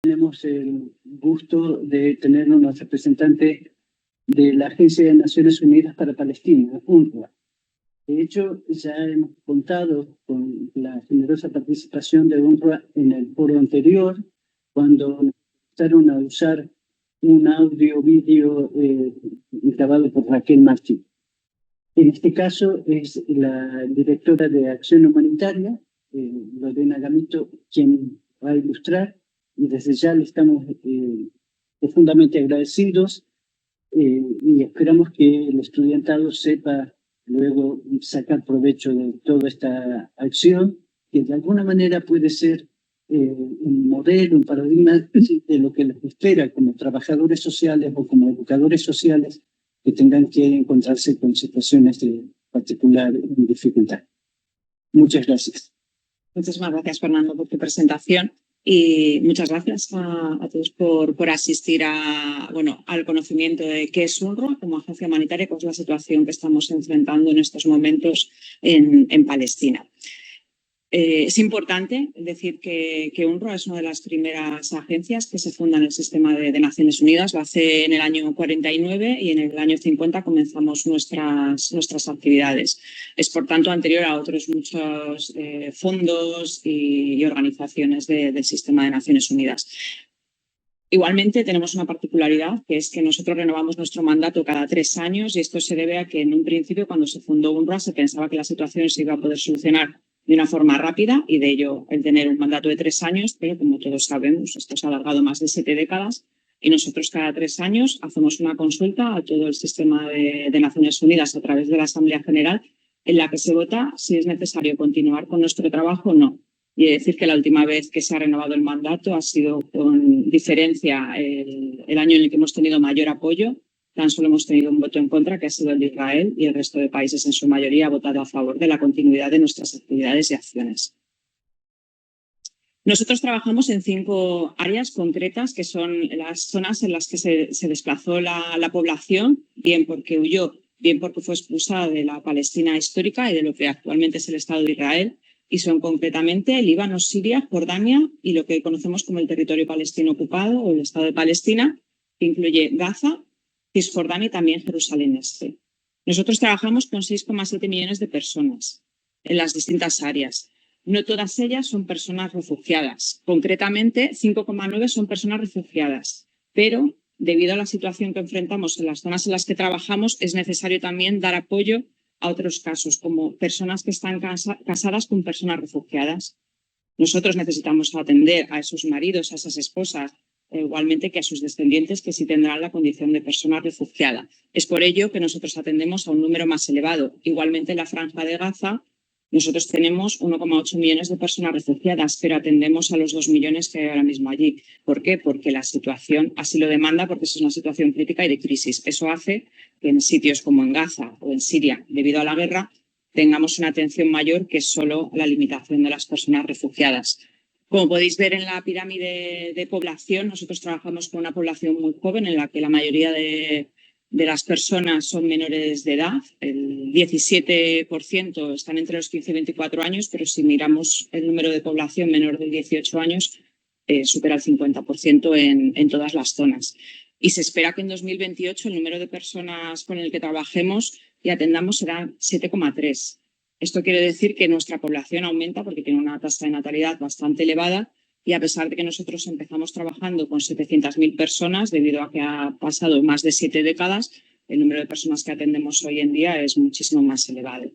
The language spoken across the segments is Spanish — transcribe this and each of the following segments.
Tenemos el gusto de tener una representante de la Agencia de Naciones Unidas para Palestina, UNRWA. De hecho, ya hemos contado con la generosa participación de UNRWA en el foro anterior, cuando empezaron a usar un audio-vídeo grabado por Raquel Martí. En este caso es la directora de Acción Humanitaria, Lorena Gamito, quien va a ilustrar, y desde ya le estamos profundamente agradecidos y esperamos que el estudiantado sepa luego sacar provecho de toda esta acción, que de alguna manera puede ser un modelo, un paradigma de lo que les espera como trabajadores sociales o como educadores sociales que tengan que encontrarse con situaciones de particular dificultad. Muchas gracias. Muchísimas gracias, Fernando, por tu presentación. Y muchas gracias a todos por asistir al conocimiento de qué es UNRWA como agencia humanitaria, cuál es la situación que estamos enfrentando en estos momentos en Palestina. Es importante decir que UNRWA es una de las primeras agencias que se funda en el sistema de Naciones Unidas. Lo hace en el año 49 y en el año 50 comenzamos nuestras actividades. Es, por tanto, anterior a otros muchos fondos y organizaciones del sistema de Naciones Unidas. Igualmente, tenemos una particularidad, que es que nosotros renovamos nuestro mandato cada 3 años, y esto se debe a que en un principio, cuando se fundó UNRWA, se pensaba que la situación se iba a poder solucionar de una forma rápida, y de ello el tener un mandato de 3 años, pero como todos sabemos, esto se ha alargado más de 7 décadas y nosotros cada 3 años hacemos una consulta a todo el sistema de Naciones Unidas a través de la Asamblea General, en la que se vota si es necesario continuar con nuestro trabajo o no. Y he de decir que la última vez que se ha renovado el mandato ha sido con diferencia el año en el que hemos tenido mayor apoyo. Tan solo hemos tenido un voto en contra, que ha sido el de Israel, y el resto de países en su mayoría ha votado a favor de la continuidad de nuestras actividades y acciones. Nosotros trabajamos en 5 áreas concretas, que son las zonas en las que se desplazó la población, bien porque huyó, bien porque fue expulsada de la Palestina histórica y de lo que actualmente es el Estado de Israel, y son concretamente Líbano, Siria, Jordania y lo que conocemos como el territorio palestino ocupado o el Estado de Palestina, que incluye Gaza, Cisjordania y también Jerusalén Este. Nosotros trabajamos con 6,7 millones de personas en las distintas áreas. No todas ellas son personas refugiadas. Concretamente, 5,9 son personas refugiadas. Pero, debido a la situación que enfrentamos en las zonas en las que trabajamos, es necesario también dar apoyo a otros casos, como personas que están casadas con personas refugiadas. Nosotros necesitamos atender a esos maridos, a esas esposas, igualmente que a sus descendientes, que sí tendrán la condición de persona refugiada. Es por ello que nosotros atendemos a un número más elevado. Igualmente, en la Franja de Gaza, nosotros tenemos 1,8 millones de personas refugiadas, pero atendemos a los 2 millones que hay ahora mismo allí. ¿Por qué? Porque la situación así lo demanda, porque es una situación crítica y de crisis. Eso hace que en sitios como en Gaza o en Siria, debido a la guerra, tengamos una atención mayor que solo la limitación de las personas refugiadas. Como podéis ver en la pirámide de población, nosotros trabajamos con una población muy joven en la que la mayoría de las personas son menores de edad. El 17% están entre los 15 y 24 años, pero si miramos el número de población menor de 18 años, supera el 50% en todas las zonas. Y se espera que en 2028 el número de personas con el que trabajemos y atendamos será 7,3. Esto quiere decir que nuestra población aumenta porque tiene una tasa de natalidad bastante elevada, y a pesar de que nosotros empezamos trabajando con 700.000 personas, debido a que ha pasado más de 7 décadas, el número de personas que atendemos hoy en día es muchísimo más elevado.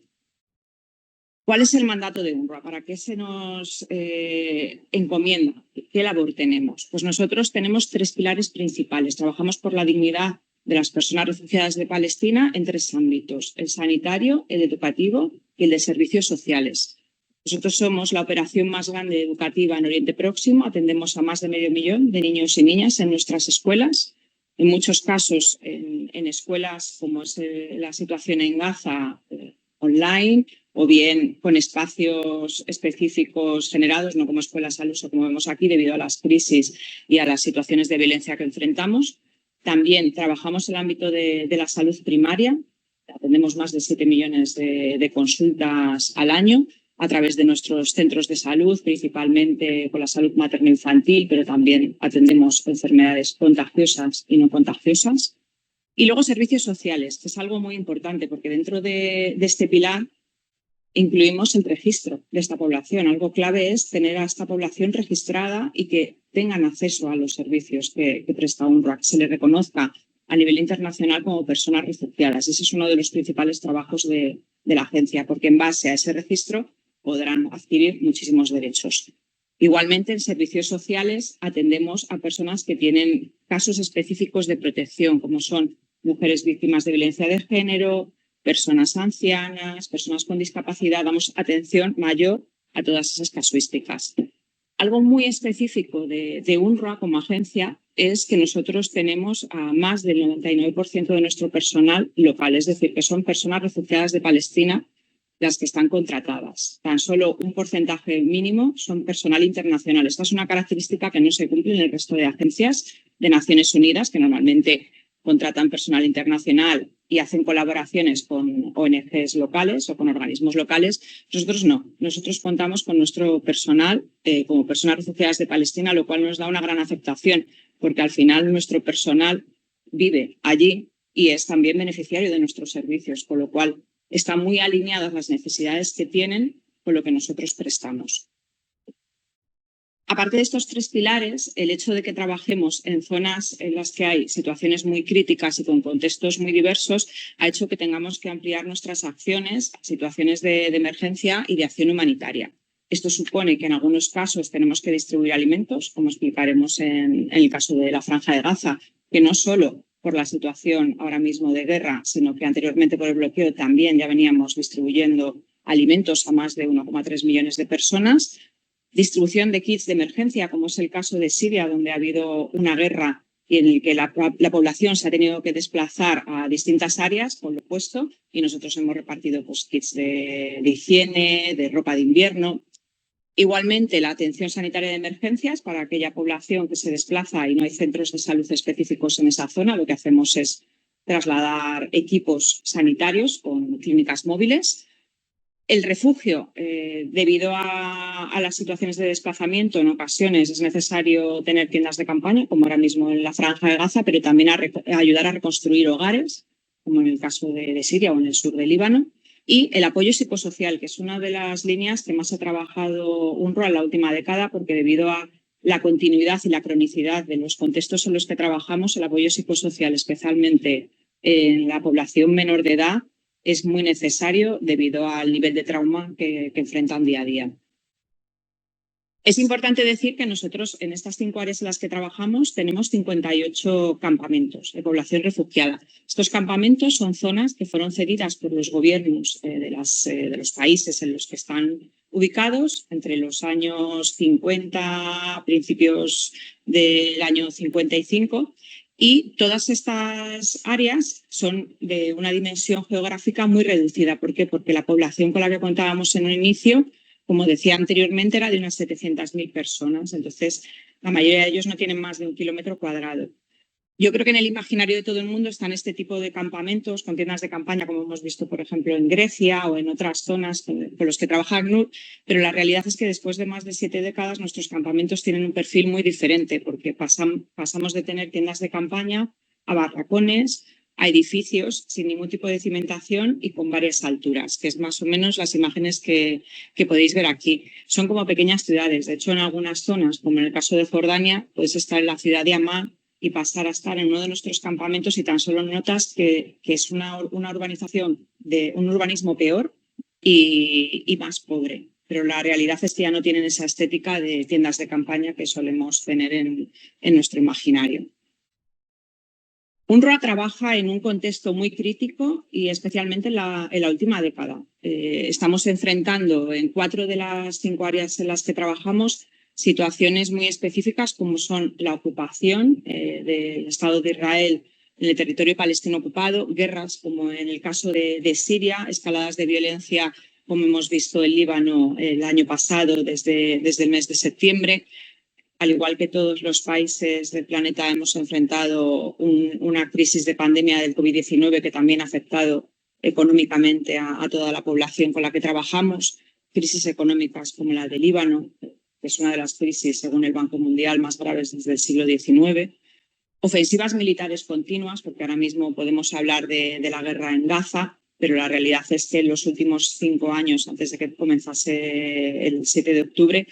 ¿Cuál es el mandato de UNRWA? ¿Para qué se nos encomienda? ¿Qué labor tenemos? Pues nosotros tenemos 3 pilares principales. Trabajamos por la dignidad de las personas refugiadas de Palestina en 3 ámbitos: el sanitario, el educativo y el de servicios sociales. Nosotros somos la operación más grande educativa en Oriente Próximo. Atendemos a más de medio millón de niños y niñas en nuestras escuelas. En muchos casos en escuelas, como es la situación en Gaza, online, o bien con espacios específicos generados, no como escuelas al uso como vemos aquí, debido a las crisis y a las situaciones de violencia que enfrentamos. También trabajamos en el ámbito de la salud primaria. Atendemos más de 7 millones de consultas al año. a través de nuestros centros de salud, principalmente con la salud materno-infantil, pero también atendemos enfermedades contagiosas y no contagiosas. Y luego servicios sociales, que es algo muy importante, porque dentro de este pilar incluimos el registro de esta población. Algo clave es tener a esta población registrada y que tengan acceso a los servicios que presta UNRWA, que se les reconozca a nivel internacional como personas refugiadas. Ese es uno de los principales trabajos de la agencia, porque en base a ese registro podrán adquirir muchísimos derechos. Igualmente, en servicios sociales atendemos a personas que tienen casos específicos de protección, como son mujeres víctimas de violencia de género, personas ancianas, personas con discapacidad. Damos atención mayor a todas esas casuísticas. Algo muy específico de UNRWA como agencia es que nosotros tenemos a más del 99% de nuestro personal local, es decir, que son personas refugiadas de Palestina las que están contratadas. Tan solo un porcentaje mínimo son personal internacional. Esta es una característica que no se cumple en el resto de agencias de Naciones Unidas, que normalmente contratan personal internacional y hacen colaboraciones con ONGs locales o con organismos locales. Nosotros no. Nosotros contamos con nuestro personal como personas refugiadas de Palestina, lo cual nos da una gran aceptación, porque al final nuestro personal vive allí y es también beneficiario de nuestros servicios, con lo cual están muy alineadas las necesidades que tienen con lo que nosotros prestamos. Aparte de estos tres pilares, el hecho de que trabajemos en zonas en las que hay situaciones muy críticas y con contextos muy diversos ha hecho que tengamos que ampliar nuestras acciones a situaciones de emergencia y de acción humanitaria. Esto supone que en algunos casos tenemos que distribuir alimentos, como explicaremos en el caso de la Franja de Gaza, que no solo por la situación ahora mismo de guerra, sino que anteriormente por el bloqueo también ya veníamos distribuyendo alimentos a más de 1,3 millones de personas. Distribución de kits de emergencia, como es el caso de Siria, donde ha habido una guerra y en el que la población se ha tenido que desplazar a distintas áreas, por lo opuesto, y nosotros hemos repartido kits de higiene, de ropa de invierno. Igualmente, la atención sanitaria de emergencias para aquella población que se desplaza y no hay centros de salud específicos en esa zona. Lo que hacemos es trasladar equipos sanitarios con clínicas móviles. El refugio, debido a las situaciones de desplazamiento, en ocasiones es necesario tener tiendas de campaña, como ahora mismo en la Franja de Gaza, pero también ayudar a reconstruir hogares, como en el caso de Siria o en el sur del Líbano. Y el apoyo psicosocial, que es una de las líneas que más ha trabajado UNRWA en la última década, porque debido a la continuidad y la cronicidad de los contextos en los que trabajamos, el apoyo psicosocial, especialmente en la población menor de edad, es muy necesario debido al nivel de trauma que enfrentan día a día. Es importante decir que nosotros en estas 5 áreas en las que trabajamos tenemos 58 campamentos de población refugiada. Estos campamentos son zonas que fueron cedidas por los gobiernos de los países en los que están ubicados entre los años 50, principios del año 55. Y todas estas áreas son de una dimensión geográfica muy reducida. ¿Por qué? Porque la población con la que contábamos en un inicio, como decía anteriormente, era de unas 700.000 personas. Entonces, la mayoría de ellos no tienen más de 1 kilómetro cuadrado. Yo creo que en el imaginario de todo el mundo están este tipo de campamentos con tiendas de campaña, como hemos visto, por ejemplo, en Grecia o en otras zonas con los que trabaja ACNUR, pero la realidad es que después de más de 7 décadas nuestros campamentos tienen un perfil muy diferente, porque pasamos de tener tiendas de campaña a barracones, a edificios sin ningún tipo de cimentación y con varias alturas, que es más o menos las imágenes que podéis ver aquí. Son como pequeñas ciudades. De hecho, en algunas zonas, como en el caso de Jordania, puedes estar en la ciudad de Amán y pasar a estar en uno de nuestros campamentos y tan solo notas que es una urbanización de un urbanismo peor y más pobre. Pero la realidad es que ya no tienen esa estética de tiendas de campaña que solemos tener en nuestro imaginario. UNRWA trabaja en un contexto muy crítico y especialmente en la última década. Estamos enfrentando en 4 de las 5 áreas en las que trabajamos situaciones muy específicas como son la ocupación del Estado de Israel en el territorio palestino ocupado, guerras como en el caso de Siria, escaladas de violencia como hemos visto en Líbano el año pasado desde el mes de septiembre. Al igual que todos los países del planeta hemos enfrentado una crisis de pandemia del COVID-19 que también ha afectado económicamente a toda la población con la que trabajamos. crisis económicas como la de Líbano, que es una de las crisis, según el Banco Mundial, más graves desde el siglo XIX, ofensivas militares continuas, porque ahora mismo podemos hablar de la guerra en Gaza, pero la realidad es que en los últimos 5 años, antes de que comenzase el 7 de octubre,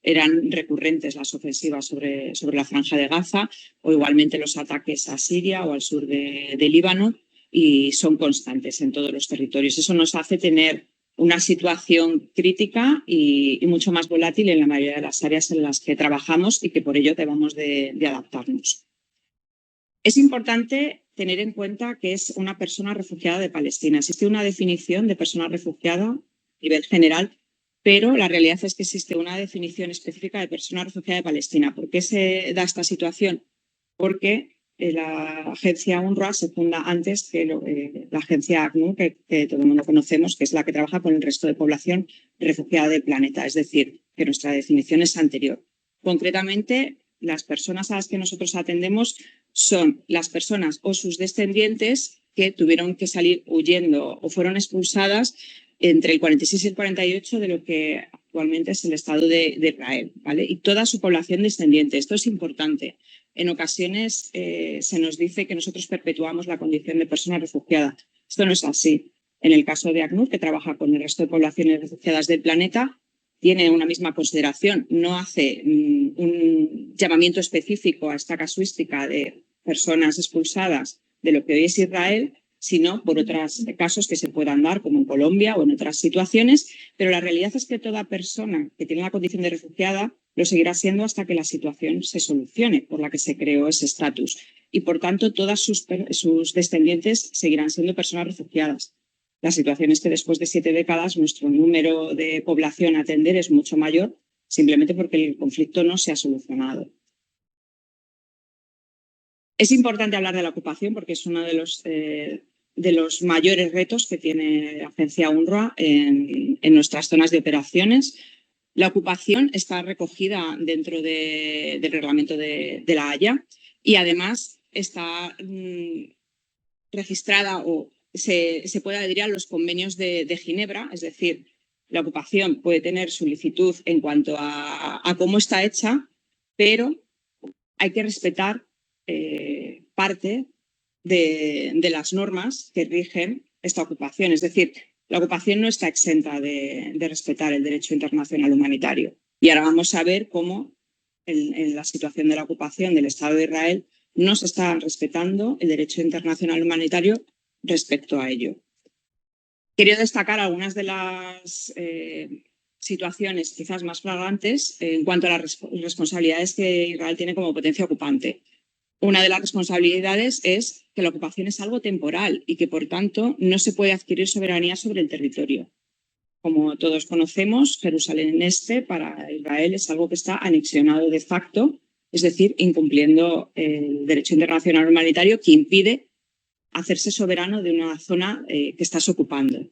eran recurrentes las ofensivas sobre la Franja de Gaza, o igualmente los ataques a Siria o al sur de Líbano, y son constantes en todos los territorios. Eso nos hace tener una situación crítica y mucho más volátil en la mayoría de las áreas en las que trabajamos y que por ello debemos de adaptarnos. Es importante tener en cuenta que es una persona refugiada de Palestina. Existe una definición de persona refugiada a nivel general, pero la realidad es que existe una definición específica de persona refugiada de Palestina. ¿Por qué se da esta situación? Porque la agencia UNRWA se funda antes que la agencia ACNUR, que todo el mundo conocemos, que es la que trabaja con el resto de población refugiada del planeta. Es decir, que nuestra definición es anterior. Concretamente, las personas a las que nosotros atendemos son las personas o sus descendientes que tuvieron que salir huyendo o fueron expulsadas entre el 46 y el 48 de lo que actualmente es el Estado de Israel, ¿vale? Y toda su población descendiente. Esto es importante. En ocasiones se nos dice que nosotros perpetuamos la condición de persona refugiada. Esto no es así. En el caso de ACNUR, que trabaja con el resto de poblaciones refugiadas del planeta, tiene una misma consideración. No hace un llamamiento específico a esta casuística de personas expulsadas de lo que hoy es Israel, sino por otros casos que se puedan dar, como en Colombia o en otras situaciones. Pero la realidad es que toda persona que tiene la condición de refugiada lo seguirá siendo hasta que la situación se solucione por la que se creó ese estatus. Y, por tanto, todas sus descendientes seguirán siendo personas refugiadas. La situación es que después de 7 décadas nuestro número de población a atender es mucho mayor, simplemente porque el conflicto no se ha solucionado. Es importante hablar de la ocupación porque es uno de los mayores retos que tiene la agencia UNRWA en nuestras zonas de operaciones. La ocupación está recogida dentro del reglamento de la Haya y además está registrada o se puede adherir a los convenios de Ginebra, es decir, la ocupación puede tener su licitud en cuanto a cómo está hecha, pero hay que respetar parte de las normas que rigen esta ocupación. Es decir, la ocupación no está exenta de respetar el derecho internacional humanitario. Y ahora vamos a ver cómo en la situación de la ocupación del Estado de Israel no se está respetando el derecho internacional humanitario respecto a ello. Quería destacar algunas de las situaciones quizás más flagrantes en cuanto a las responsabilidades que Israel tiene como potencia ocupante. Una de las responsabilidades es que la ocupación es algo temporal y que, por tanto, no se puede adquirir soberanía sobre el territorio. Como todos conocemos, Jerusalén Este para Israel es algo que está anexionado de facto, es decir, incumpliendo el derecho internacional humanitario que impide hacerse soberano de una zona que estás ocupando.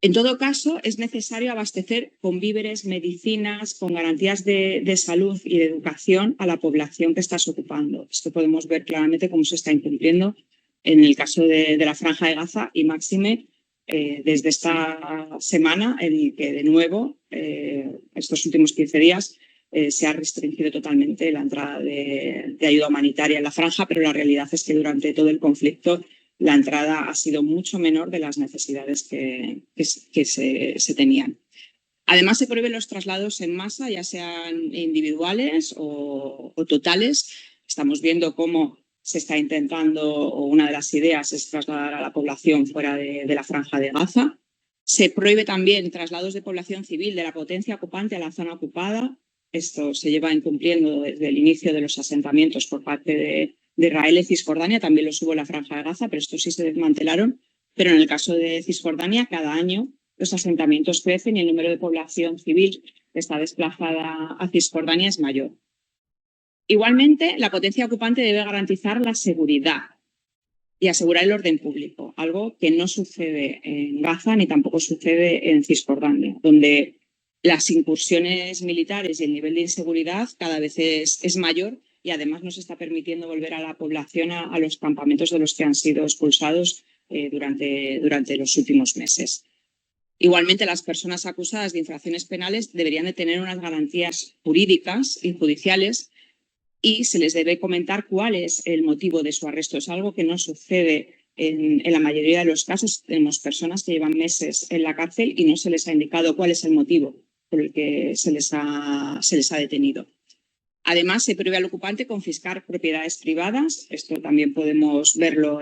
En todo caso, es necesario abastecer con víveres, medicinas, con garantías de salud y de educación a la población que estás ocupando. Esto podemos ver claramente cómo se está incumpliendo en el caso de la Franja de Gaza y máxime desde esta semana en que de nuevo, estos últimos 15 días, se ha restringido totalmente la entrada de ayuda humanitaria en la franja, pero la realidad es que durante todo el conflicto la entrada ha sido mucho menor de las necesidades que se tenían. Además, se prohíben los traslados en masa, ya sean individuales o totales. Estamos viendo cómo se está intentando, o una de las ideas es trasladar a la población fuera de la Franja de Gaza. Se prohíbe también traslados de población civil de la potencia ocupante a la zona ocupada. Esto se lleva incumpliendo desde el inicio de los asentamientos por parte de Israel y Cisjordania. También los hubo en la Franja de Gaza, pero estos sí se desmantelaron. Pero en el caso de Cisjordania, cada año los asentamientos crecen y el número de población civil que está desplazada a Cisjordania es mayor. Igualmente, la potencia ocupante debe garantizar la seguridad y asegurar el orden público, algo que no sucede en Gaza ni tampoco sucede en Cisjordania, donde las incursiones militares y el nivel de inseguridad cada vez es mayor y además nos está permitiendo volver a la población a los campamentos de los que han sido expulsados durante los últimos meses. Igualmente, las personas acusadas de infracciones penales deberían de tener unas garantías jurídicas y judiciales y se les debe comentar cuál es el motivo de su arresto. Es algo que no sucede en la mayoría de los casos. Tenemos personas que llevan meses en la cárcel y no se les ha indicado cuál es el motivo por el que se les ha detenido. Además, se prohíbe al ocupante confiscar propiedades privadas. Esto también podemos verlo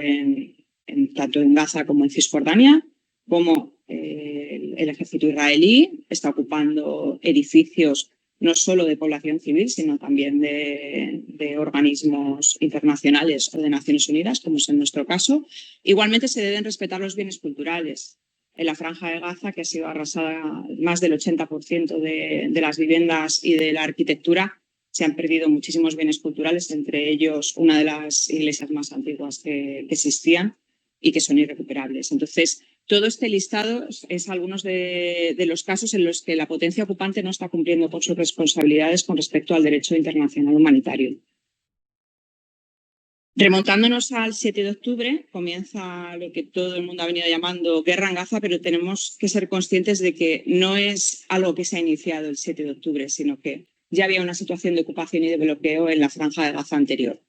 tanto en Gaza como en Cisjordania, como el ejército israelí está ocupando edificios no solo de población civil, sino también de organismos internacionales o de Naciones Unidas, como es en nuestro caso. Igualmente se deben respetar los bienes culturales. En la Franja de Gaza, que ha sido arrasada más del 80% de las viviendas y de la arquitectura, se han perdido muchísimos bienes culturales, entre ellos una de las iglesias más antiguas que existían y que son irrecuperables. Entonces, todo este listado es algunos de los casos en los que la potencia ocupante no está cumpliendo con sus responsabilidades con respecto al derecho internacional humanitario. Remontándonos al 7 de octubre, comienza lo que todo el mundo ha venido llamando guerra en Gaza, pero tenemos que ser conscientes de que no es algo que se ha iniciado el 7 de octubre, sino que ya había una situación de ocupación y de bloqueo en la Franja de Gaza anterior.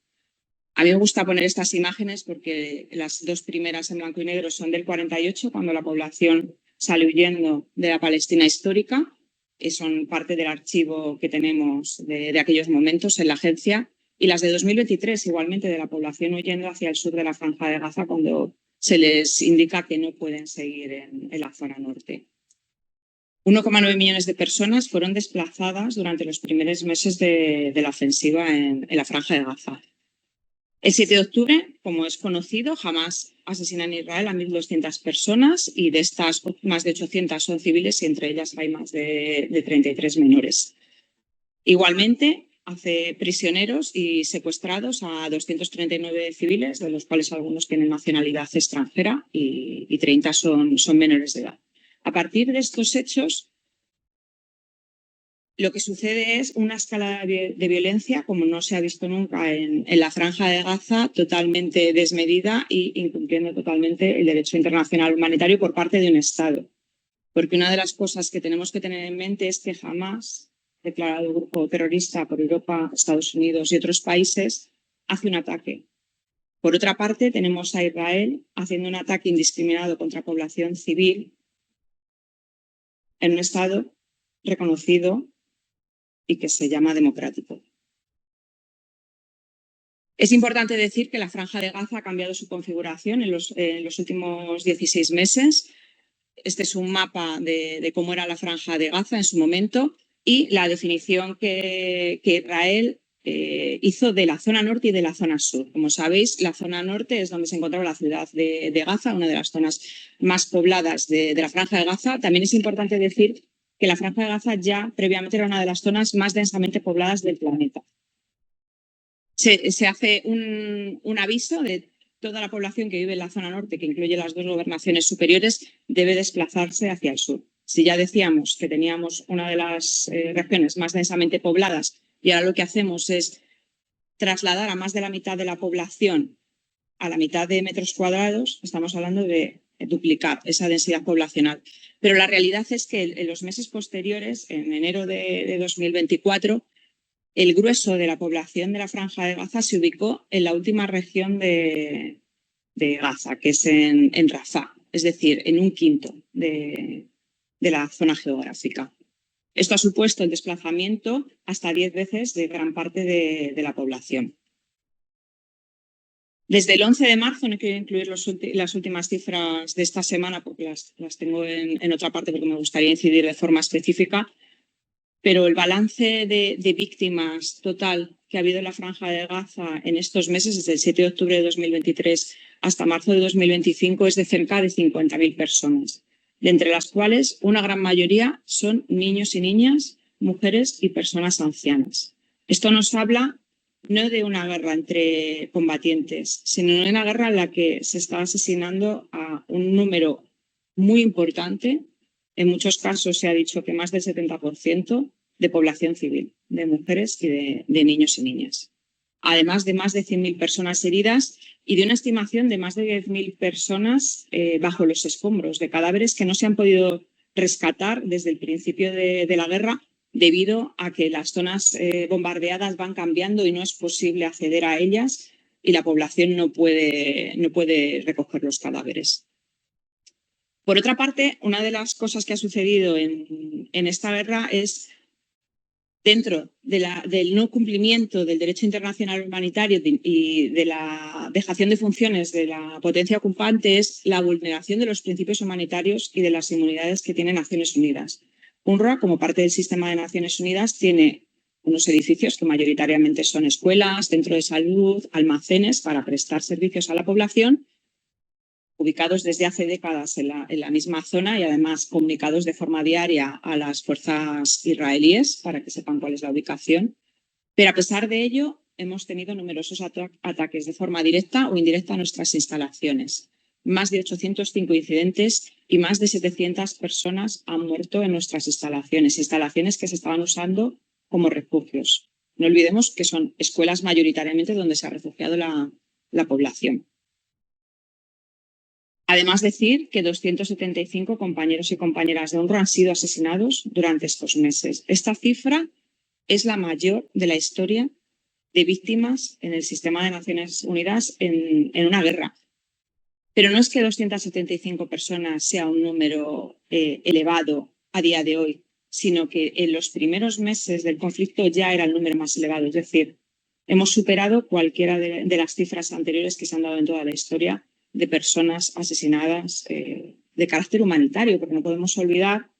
A mí me gusta poner estas imágenes porque las dos primeras en blanco y negro son del 48, cuando la población sale huyendo de la Palestina histórica, y son parte del archivo que tenemos de aquellos momentos en la agencia, y las de 2023, igualmente, de la población huyendo hacia el sur de la Franja de Gaza, cuando se les indica que no pueden seguir en la zona norte. 1,9 millones de personas fueron desplazadas durante los primeros meses de la ofensiva en la Franja de Gaza. El 7 de octubre, como es conocido, Hamás asesina en Israel a 1.200 personas y de estas más de 800 son civiles y entre ellas hay más de 33 menores. Igualmente, hace prisioneros y secuestrados a 239 civiles, de los cuales algunos tienen nacionalidad extranjera y 30 son menores de edad. A partir de estos hechos, lo que sucede es una escalada de violencia como no se ha visto nunca en la Franja de Gaza, totalmente desmedida e incumpliendo totalmente el derecho internacional humanitario por parte de un Estado. Porque una de las cosas que tenemos que tener en mente es que Hamás, declarado grupo terrorista por Europa, Estados Unidos y otros países, hace un ataque. Por otra parte, tenemos a Israel haciendo un ataque indiscriminado contra población civil en un Estado reconocido y que se llama democrático. Es importante decir que la Franja de Gaza ha cambiado su configuración en los últimos 16 meses. Este es un mapa de cómo era la Franja de Gaza en su momento y la definición que Israel hizo de la zona norte y de la zona sur. Como sabéis, la zona norte es donde se encontraba la ciudad de Gaza, una de las zonas más pobladas de la Franja de Gaza. También es importante decir que la Franja de Gaza ya previamente era una de las zonas más densamente pobladas del planeta. Se hace un aviso de toda la población que vive en la zona norte, que incluye las dos gobernaciones superiores, debe desplazarse hacia el sur. Si ya decíamos que teníamos una de las regiones más densamente pobladas y ahora lo que hacemos es trasladar a más de la mitad de la población a la mitad de metros cuadrados, estamos hablando de duplicar esa densidad poblacional. Pero la realidad es que en los meses posteriores, en enero de 2024, el grueso de la población de la Franja de Gaza se ubicó en la última región de Gaza, que es en Rafah, es decir, en un quinto de la zona geográfica. Esto ha supuesto el desplazamiento hasta 10 veces de gran parte de la población. Desde el 11 de marzo, no quiero incluir las últimas cifras de esta semana porque las tengo en otra parte porque me gustaría incidir de forma específica, pero el balance de víctimas total que ha habido en la Franja de Gaza en estos meses, desde el 7 de octubre de 2023 hasta marzo de 2025, es de cerca de 50.000 personas, de entre las cuales una gran mayoría son niños y niñas, mujeres y personas ancianas. Esto nos habla no de una guerra entre combatientes, sino de una guerra en la que se está asesinando a un número muy importante. En muchos casos se ha dicho que más del 70% de población civil, de mujeres y de niños y niñas. Además de más de 100.000 personas heridas y de una estimación de más de 10.000 personas bajo los escombros, de cadáveres que no se han podido rescatar desde el principio de la guerra, debido a que las zonas bombardeadas van cambiando y no es posible acceder a ellas y la población no puede recoger los cadáveres. Por otra parte, una de las cosas que ha sucedido en esta guerra es, dentro del no cumplimiento del derecho internacional humanitario y de la dejación de funciones de la potencia ocupante, es la vulneración de los principios humanitarios y de las inmunidades que tiene Naciones Unidas. UNRWA, como parte del sistema de Naciones Unidas, tiene unos edificios que mayoritariamente son escuelas, centros de salud, almacenes para prestar servicios a la población, ubicados desde hace décadas en la misma zona y además comunicados de forma diaria a las fuerzas israelíes para que sepan cuál es la ubicación. Pero a pesar de ello, hemos tenido numerosos ataques de forma directa o indirecta a nuestras instalaciones. Más de 805 incidentes y más de 700 personas han muerto en nuestras instalaciones que se estaban usando como refugios. No olvidemos que son escuelas mayoritariamente donde se ha refugiado la población. Además, decir que 275 compañeros y compañeras de UNRWA han sido asesinados durante estos meses. Esta cifra es la mayor de la historia de víctimas en el sistema de Naciones Unidas en una guerra. Pero no es que 275 personas sea un número elevado a día de hoy, sino que en los primeros meses del conflicto ya era el número más elevado. Es decir, hemos superado cualquiera de las cifras anteriores que se han dado en toda la historia de personas asesinadas de carácter humanitario, porque no podemos olvidar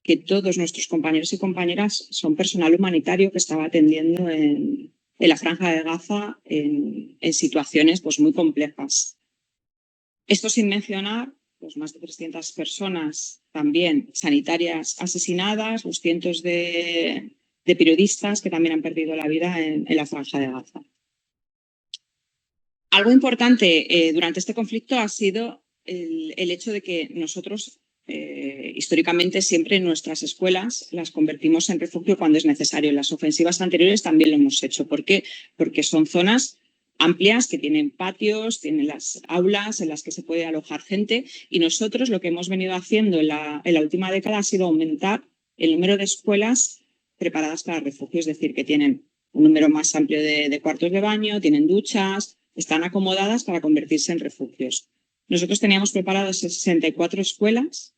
que todos nuestros compañeros y compañeras son personal humanitario que estaba atendiendo en la Franja de Gaza en situaciones pues, muy complejas. Esto sin mencionar pues, más de 300 personas también sanitarias asesinadas, los cientos de periodistas que también han perdido la vida en la Franja de Gaza. Algo importante durante este conflicto ha sido el hecho de que nosotros históricamente siempre en nuestras escuelas las convertimos en refugio cuando es necesario. En las ofensivas anteriores también lo hemos hecho. ¿Por qué? Porque son zonas amplias que tienen patios, tienen las aulas en las que se puede alojar gente y nosotros lo que hemos venido haciendo en la última década ha sido aumentar el número de escuelas preparadas para refugio, es decir, que tienen un número más amplio de cuartos de baño, tienen duchas, están acomodadas para convertirse en refugios. Nosotros teníamos preparadas 64 escuelas,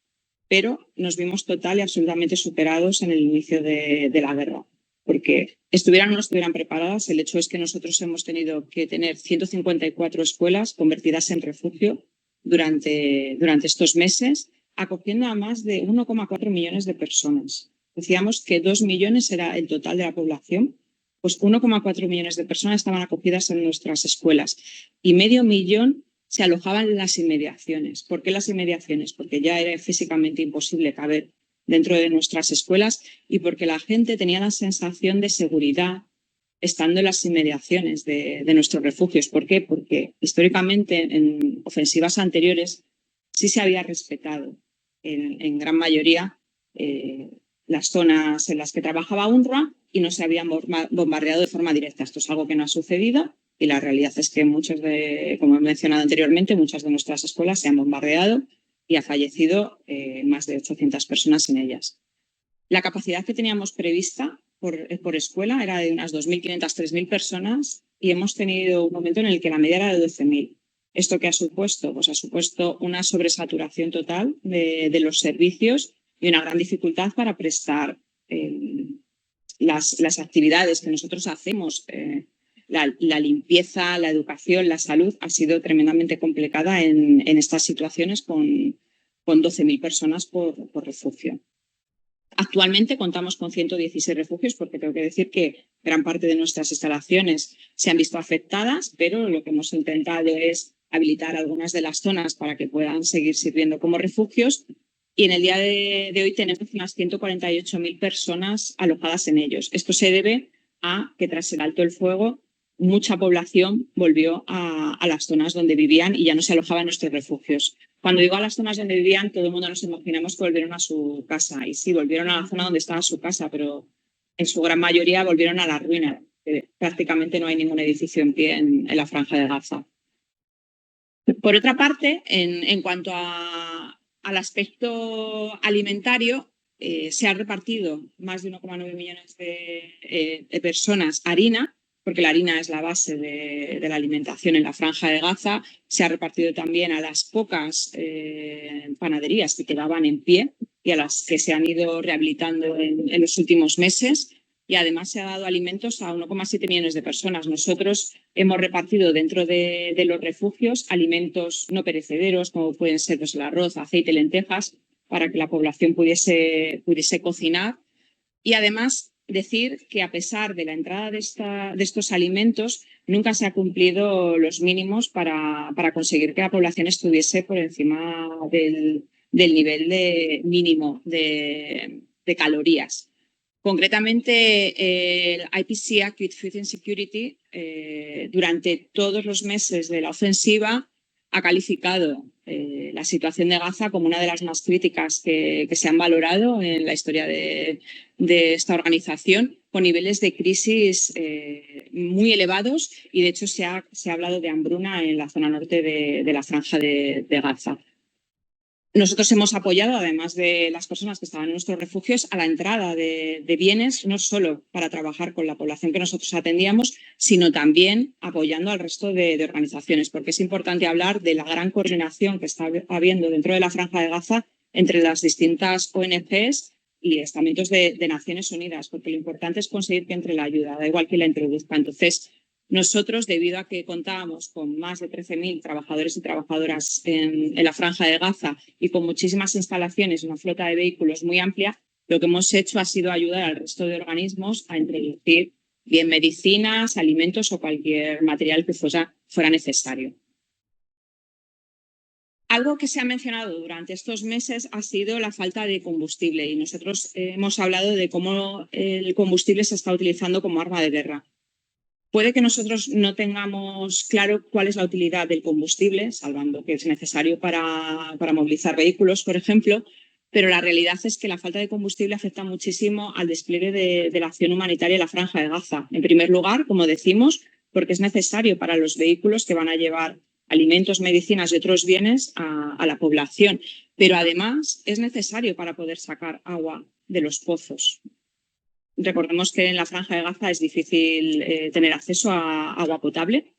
pero nos vimos total y absolutamente superados en el inicio de la guerra. Porque estuvieran o no estuvieran preparadas, el hecho es que nosotros hemos tenido que tener 154 escuelas convertidas en refugio durante estos meses, acogiendo a más de 1,4 millones de personas. Decíamos que 2 millones era el total de la población. Pues 1,4 millones de personas estaban acogidas en nuestras escuelas y 500.000 se alojaban en las inmediaciones. ¿Por qué las inmediaciones? Porque ya era físicamente imposible caber dentro de nuestras escuelas y porque la gente tenía la sensación de seguridad estando en las inmediaciones de nuestros refugios. ¿Por qué? Porque históricamente en ofensivas anteriores sí se había respetado en gran mayoría las zonas en las que trabajaba UNRWA y no se habían bombardeado de forma directa. Esto es algo que no ha sucedido y la realidad es que como he mencionado anteriormente, muchas de nuestras escuelas se han bombardeado y ha fallecido más de 800 personas en ellas. La capacidad que teníamos prevista por escuela era de unas 2.500, 3.000 personas y hemos tenido un momento en el que la media era de 12.000. ¿Esto qué ha supuesto? Pues ha supuesto una sobresaturación total de los servicios y una gran dificultad para prestar las actividades que nosotros hacemos. La limpieza, la educación, la salud ha sido tremendamente complicada en estas situaciones con 12.000 personas por refugio. Actualmente contamos con 116 refugios porque tengo que decir que gran parte de nuestras instalaciones se han visto afectadas, pero lo que hemos intentado es habilitar algunas de las zonas para que puedan seguir sirviendo como refugios y en el día de hoy tenemos unas 148.000 personas alojadas en ellos. Esto se debe a que tras el alto el fuego mucha población volvió a las zonas donde vivían y ya no se alojaban en nuestros refugios. Cuando digo a las zonas donde vivían, todo el mundo nos imaginamos que volvieron a su casa. Y sí, volvieron a la zona donde estaba su casa, pero en su gran mayoría volvieron a la ruina. Prácticamente no hay ningún edificio en pie en la Franja de Gaza. Por otra parte, en cuanto a al aspecto alimentario, se ha repartido más de 1,9 millones de personas harina, porque la harina es la base de la alimentación en la Franja de Gaza. Se ha repartido también a las pocas panaderías que quedaban en pie y a las que se han ido rehabilitando en los últimos meses. Y además se ha dado alimentos a 1,7 millones de personas. Nosotros hemos repartido dentro de los refugios alimentos no perecederos, como pueden ser pues, el arroz, aceite, lentejas, para que la población pudiese cocinar. Y además decir que a pesar de la entrada de estos alimentos, nunca se han cumplido los mínimos para conseguir que la población estuviese por encima del nivel mínimo de calorías. Concretamente, el IPC, Acute Food Insecurity, durante todos los meses de la ofensiva ha calificado la situación de Gaza como una de las más críticas que se han valorado en la historia de esta organización, con niveles de crisis muy elevados y, de hecho, se ha hablado de hambruna en la zona norte de la Franja de Gaza. Nosotros hemos apoyado, además de las personas que estaban en nuestros refugios, a la entrada de bienes, no solo para trabajar con la población que nosotros atendíamos, sino también apoyando al resto de organizaciones, porque es importante hablar de la gran coordinación que está habiendo dentro de la Franja de Gaza entre las distintas ONGs y estamentos de Naciones Unidas, porque lo importante es conseguir que entre la ayuda, da igual que la introduzca. Entonces, nosotros, debido a que contábamos con más de 13.000 trabajadores y trabajadoras en la Franja de Gaza y con muchísimas instalaciones y una flota de vehículos muy amplia, lo que hemos hecho ha sido ayudar al resto de organismos a introducir bien medicinas, alimentos o cualquier material que fuera necesario. Algo que se ha mencionado durante estos meses ha sido la falta de combustible y nosotros hemos hablado de cómo el combustible se está utilizando como arma de guerra. Puede que nosotros no tengamos claro cuál es la utilidad del combustible, salvando que es necesario para movilizar vehículos, por ejemplo, pero la realidad es que la falta de combustible afecta muchísimo al despliegue de la acción humanitaria en la Franja de Gaza. En primer lugar, como decimos, porque es necesario para los vehículos que van a llevar alimentos, medicinas y otros bienes a la población, pero además es necesario para poder sacar agua de los pozos. Recordemos que en la Franja de Gaza es difícil tener acceso a agua potable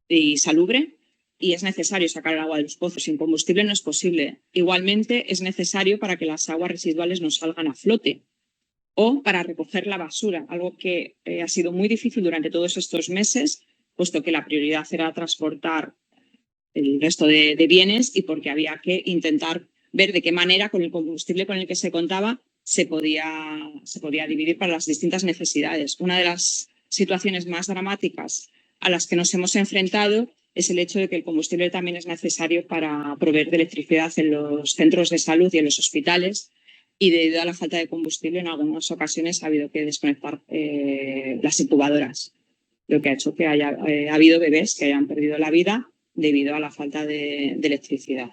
y salubre y es necesario sacar el agua de los pozos. Sin combustible no es posible. Igualmente es necesario para que las aguas residuales no salgan a flote o para recoger la basura, algo que ha sido muy difícil durante todos estos meses, puesto que la prioridad era transportar el resto de bienes y porque había que intentar ver de qué manera, con el combustible con el que se contaba, se podía dividir para las distintas necesidades. Una de las situaciones más dramáticas a las que nos hemos enfrentado es el hecho de que el combustible también es necesario para proveer de electricidad en los centros de salud y en los hospitales, y debido a la falta de combustible en algunas ocasiones ha habido que desconectar las incubadoras, lo que ha hecho que ha habido bebés que hayan perdido la vida debido a la falta de electricidad.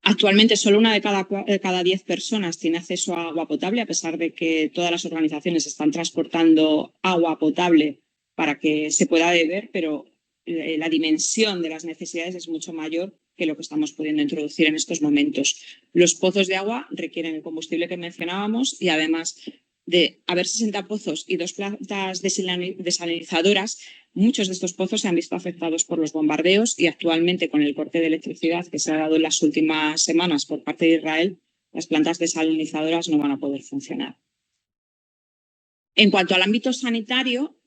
Actualmente solo una de cada 10 personas tiene acceso a agua potable, a pesar de que todas las organizaciones están transportando agua potable para que se pueda beber, pero la dimensión de las necesidades es mucho mayor que lo que estamos pudiendo introducir en estos momentos. Los pozos de agua requieren el combustible que mencionábamos y, además de haber 60 pozos y 2 plantas desalinizadoras, muchos de estos pozos se han visto afectados por los bombardeos y actualmente, con el corte de electricidad que se ha dado en las últimas semanas por parte de Israel, las plantas desalinizadoras no van a poder funcionar. En cuanto al ámbito sanitario,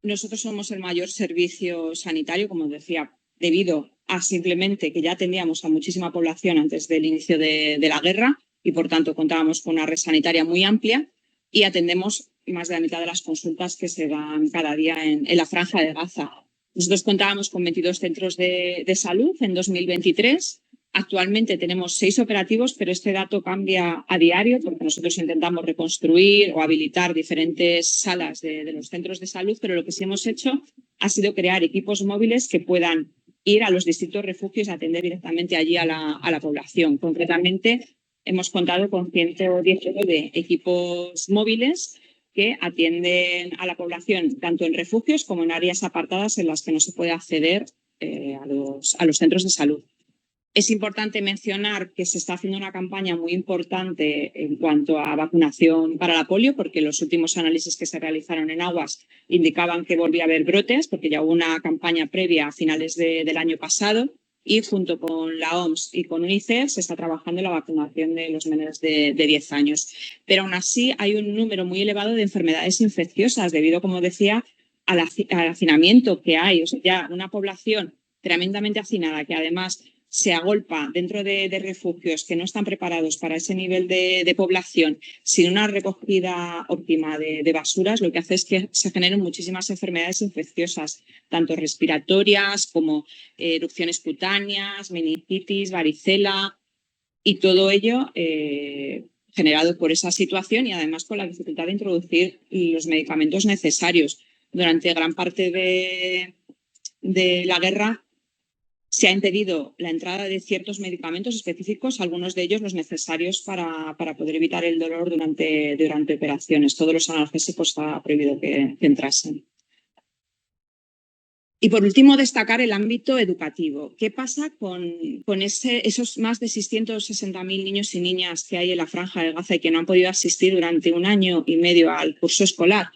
nosotros somos el mayor servicio sanitario, como decía, debido a simplemente que ya atendíamos a muchísima población antes del inicio de la guerra y, por tanto, contábamos con una red sanitaria muy amplia y atendemos más de la mitad de las consultas que se dan cada día en la Franja de Gaza. Nosotros contábamos con 22 centros de salud en 2023. Actualmente tenemos 6 operativos, pero este dato cambia a diario porque nosotros intentamos reconstruir o habilitar diferentes salas de los centros de salud, pero lo que sí hemos hecho ha sido crear equipos móviles que puedan ir a los distintos refugios y atender directamente allí a la población. Concretamente, hemos contado con 119 equipos móviles que atienden a la población tanto en refugios como en áreas apartadas en las que no se puede acceder a los centros de salud. Es importante mencionar que se está haciendo una campaña muy importante en cuanto a vacunación para la polio, porque los últimos análisis que se realizaron en aguas indicaban que volvía a haber brotes, porque ya hubo una campaña previa a finales del año pasado, y junto con la OMS y con UNICEF se está trabajando en la vacunación de los menores de 10 años. Pero aún así hay un número muy elevado de enfermedades infecciosas debido, como decía, al hacinamiento que hay. O sea, ya una población tremendamente hacinada que además se agolpa dentro de refugios que no están preparados para ese nivel de población, sin una recogida óptima de basuras, lo que hace es que se generen muchísimas enfermedades infecciosas, tanto respiratorias como erupciones cutáneas, meningitis, varicela, y todo ello generado por esa situación y además con la dificultad de introducir los medicamentos necesarios. Durante gran parte de la guerra se ha impedido la entrada de ciertos medicamentos específicos, algunos de ellos los necesarios para poder evitar el dolor durante operaciones. Todos los analgésicos está prohibido que entrasen. Y por último, destacar el ámbito educativo. ¿Qué pasa con esos más de 660.000 niños y niñas que hay en la Franja de Gaza y que no han podido asistir durante 1 año y medio al curso escolar?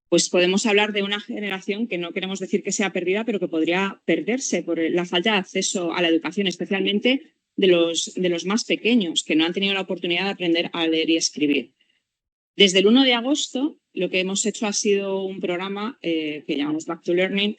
Pues podemos hablar de una generación que no queremos decir que sea perdida, pero que podría perderse por la falta de acceso a la educación, especialmente de los más pequeños, que no han tenido la oportunidad de aprender a leer y escribir. Desde el 1 de agosto, lo que hemos hecho ha sido un programa que llamamos Back to Learning,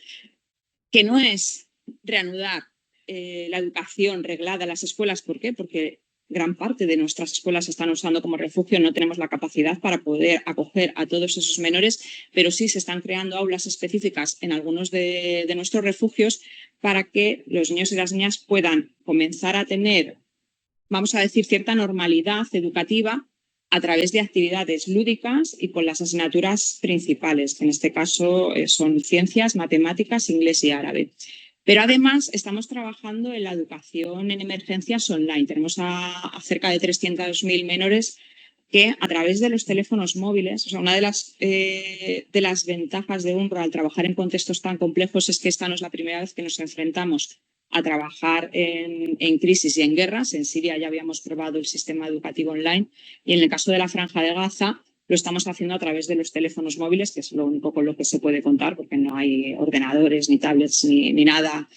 que no es reanudar la educación reglada en las escuelas. ¿Por qué? Porque gran parte de nuestras escuelas se están usando como refugio, no tenemos la capacidad para poder acoger a todos esos menores, pero sí se están creando aulas específicas en algunos de nuestros refugios para que los niños y las niñas puedan comenzar a tener, vamos a decir, cierta normalidad educativa a través de actividades lúdicas y con las asignaturas principales, que en este caso son ciencias, matemáticas, inglés y árabe. Pero además estamos trabajando en la educación en emergencias online. Tenemos a cerca de 300.000 menores que a través de los teléfonos móviles, o sea, una de las ventajas de UNRWA al trabajar en contextos tan complejos es que esta no es la primera vez que nos enfrentamos a trabajar en crisis y en guerras. En Siria ya habíamos probado el sistema educativo online y en el caso de la Franja de Gaza lo estamos haciendo a través de los teléfonos móviles, que es lo único con lo que se puede contar, porque no hay ordenadores, ni tablets, ni nada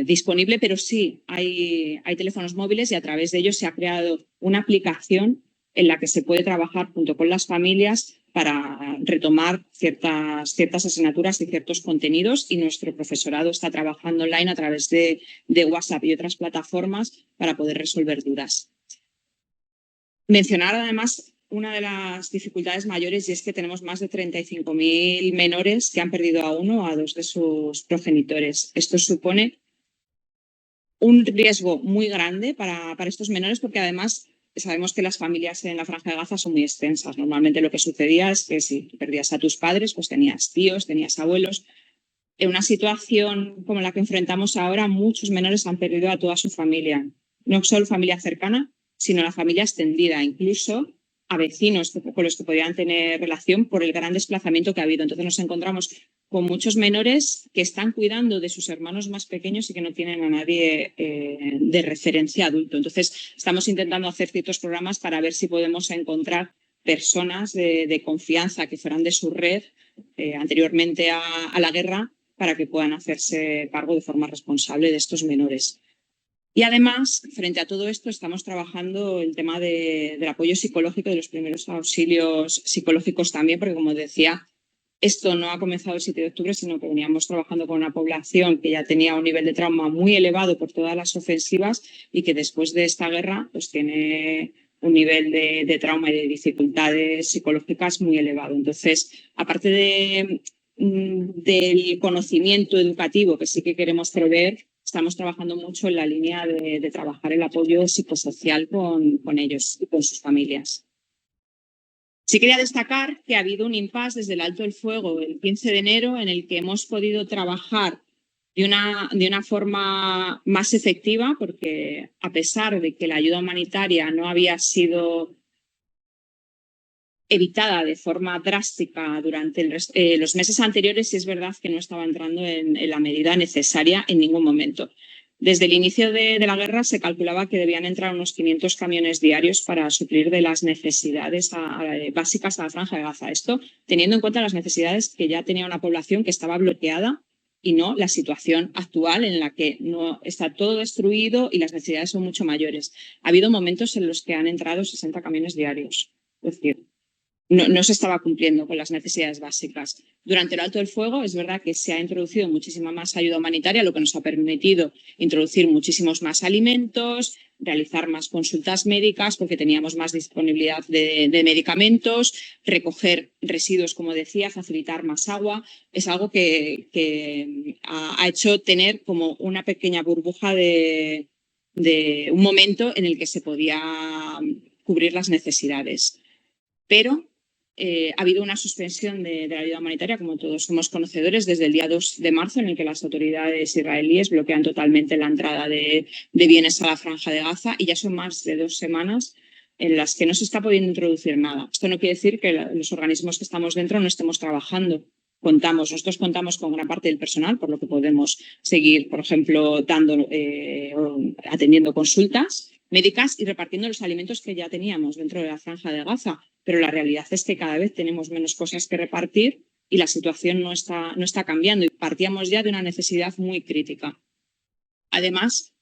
disponible, pero sí hay teléfonos móviles y a través de ellos se ha creado una aplicación en la que se puede trabajar junto con las familias para retomar ciertas asignaturas y ciertos contenidos, y nuestro profesorado está trabajando online a través de WhatsApp y otras plataformas para poder resolver dudas. Mencionar además una de las dificultades mayores, y es que tenemos más de 35.000 menores que han perdido a uno o a dos de sus progenitores. Esto supone un riesgo muy grande para estos menores, porque además sabemos que las familias en la Franja de Gaza son muy extensas. Normalmente lo que sucedía es que si perdías a tus padres, pues tenías tíos, tenías abuelos. En una situación como la que enfrentamos ahora, muchos menores han perdido a toda su familia. No solo familia cercana, sino la familia extendida, incluso a vecinos con los que podían tener relación por el gran desplazamiento que ha habido. Entonces nos encontramos con muchos menores que están cuidando de sus hermanos más pequeños y que no tienen a nadie de referencia adulto. Entonces estamos intentando hacer ciertos programas para ver si podemos encontrar personas de confianza que fueran de su red anteriormente a la guerra, para que puedan hacerse cargo de forma responsable de estos menores. Y además, frente a todo esto, estamos trabajando el tema del apoyo psicológico, de los primeros auxilios psicológicos también, porque como decía, esto no ha comenzado el 7 de octubre, sino que veníamos trabajando con una población que ya tenía un nivel de trauma muy elevado por todas las ofensivas y que después de esta guerra pues tiene un nivel de trauma y de dificultades psicológicas muy elevado. Entonces, aparte del conocimiento educativo que sí que queremos proveer, estamos trabajando mucho en la línea de trabajar el apoyo psicosocial con ellos y con sus familias. Sí quería destacar que ha habido un impasse desde el alto el fuego el 15 de enero en el que hemos podido trabajar de una forma más efectiva, porque a pesar de que la ayuda humanitaria no había sido evitada de forma drástica durante los meses anteriores, sí es verdad que no estaba entrando en la medida necesaria en ningún momento. Desde el inicio de la guerra se calculaba que debían entrar unos 500 camiones diarios para suplir de las necesidades básicas a la Franja de Gaza. Esto teniendo en cuenta las necesidades que ya tenía una población que estaba bloqueada y no la situación actual en la que no está todo destruido y las necesidades son mucho mayores. Ha habido momentos en los que han entrado 60 camiones diarios. Es decir, no se estaba cumpliendo con las necesidades básicas. Durante el alto el fuego es verdad que se ha introducido muchísima más ayuda humanitaria, lo que nos ha permitido introducir muchísimos más alimentos, realizar más consultas médicas porque teníamos más disponibilidad de medicamentos, recoger residuos, como decía, facilitar más agua. Es algo que ha hecho tener como una pequeña burbuja de un momento en el que se podía cubrir las necesidades. Pero ha habido una suspensión de la ayuda humanitaria, como todos somos conocedores, desde el día 2 de marzo, en el que las autoridades israelíes bloquean totalmente la entrada de bienes a la Franja de Gaza, y ya son más de 2 semanas en las que no se está pudiendo introducir nada. Esto no quiere decir que los organismos que estamos dentro no estemos trabajando. Nosotros contamos con gran parte del personal, por lo que podemos seguir, por ejemplo, atendiendo consultas médicas y repartiendo los alimentos que ya teníamos dentro de la Franja de Gaza. Pero la realidad es que cada vez tenemos menos cosas que repartir y la situación no está cambiando, y partíamos ya de una necesidad muy crítica. Además,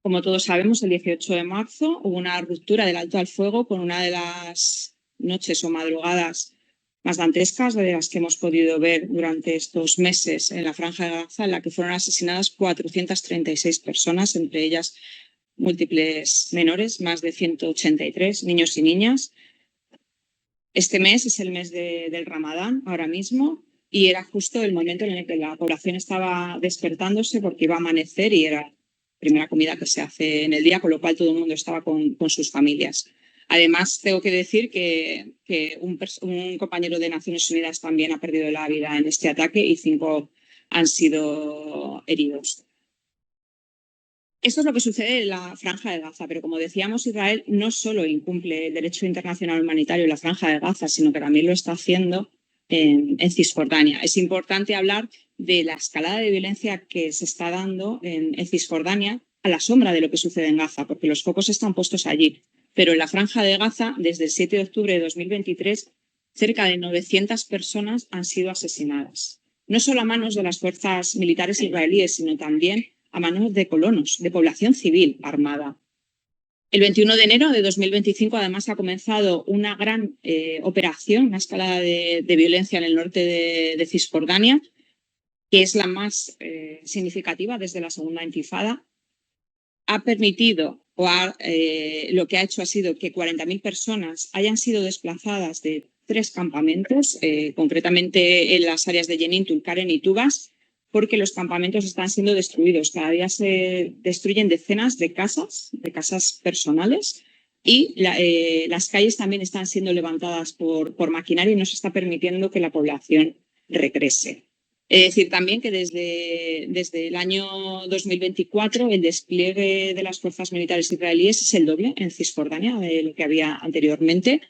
como todos sabemos, el 18 de marzo hubo una ruptura del alto al fuego con una de las noches o madrugadas más dantescas de las que hemos podido ver durante estos meses en la Franja de Gaza, en la que fueron asesinadas 436 personas, entre ellas múltiples menores, más de 183 niños y niñas. Este mes es el mes del Ramadán ahora mismo, y era justo el momento en el que la población estaba despertándose porque iba a amanecer y era la primera comida que se hace en el día, con lo cual todo el mundo estaba con sus familias. Además, tengo que decir que un compañero de Naciones Unidas también ha perdido la vida en este ataque y 5 han sido heridos. Esto es lo que sucede en la Franja de Gaza, pero como decíamos, Israel no solo incumple el derecho internacional humanitario en la Franja de Gaza, sino que también lo está haciendo en Cisjordania. Es importante hablar de la escalada de violencia que se está dando en Cisjordania a la sombra de lo que sucede en Gaza, porque los focos están puestos allí. Pero en la Franja de Gaza, desde el 7 de octubre de 2023, cerca de 900 personas han sido asesinadas. No solo a manos de las fuerzas militares israelíes, sino también a manos de colonos, de población civil armada. El 21 de enero de 2025, además, ha comenzado una gran operación, una escalada de violencia en el norte de Cisjordania, que es la más significativa desde la segunda intifada. Ha permitido, lo que ha hecho ha sido que 40.000 personas hayan sido desplazadas de 3 campamentos, concretamente en las áreas de Jenin, Tulkarem y Tubas, porque los campamentos están siendo destruidos. Cada día se destruyen decenas de casas personales, y las calles también están siendo levantadas por maquinaria y no se está permitiendo que la población regrese. Es decir, también que desde el año 2024 el despliegue de las fuerzas militares israelíes es el doble en Cisjordania de lo que había anteriormente.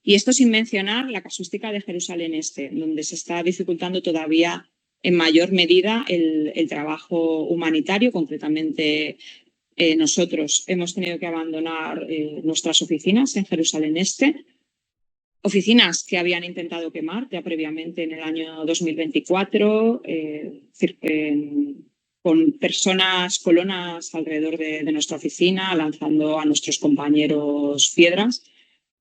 Y esto sin mencionar la casuística de Jerusalén Este, donde se está dificultando todavía en mayor medida el trabajo humanitario. Concretamente, nosotros hemos tenido que abandonar nuestras oficinas en Jerusalén Este, oficinas que habían intentado quemar ya previamente en el año 2024, con colonas alrededor de nuestra oficina, lanzando a nuestros compañeros piedras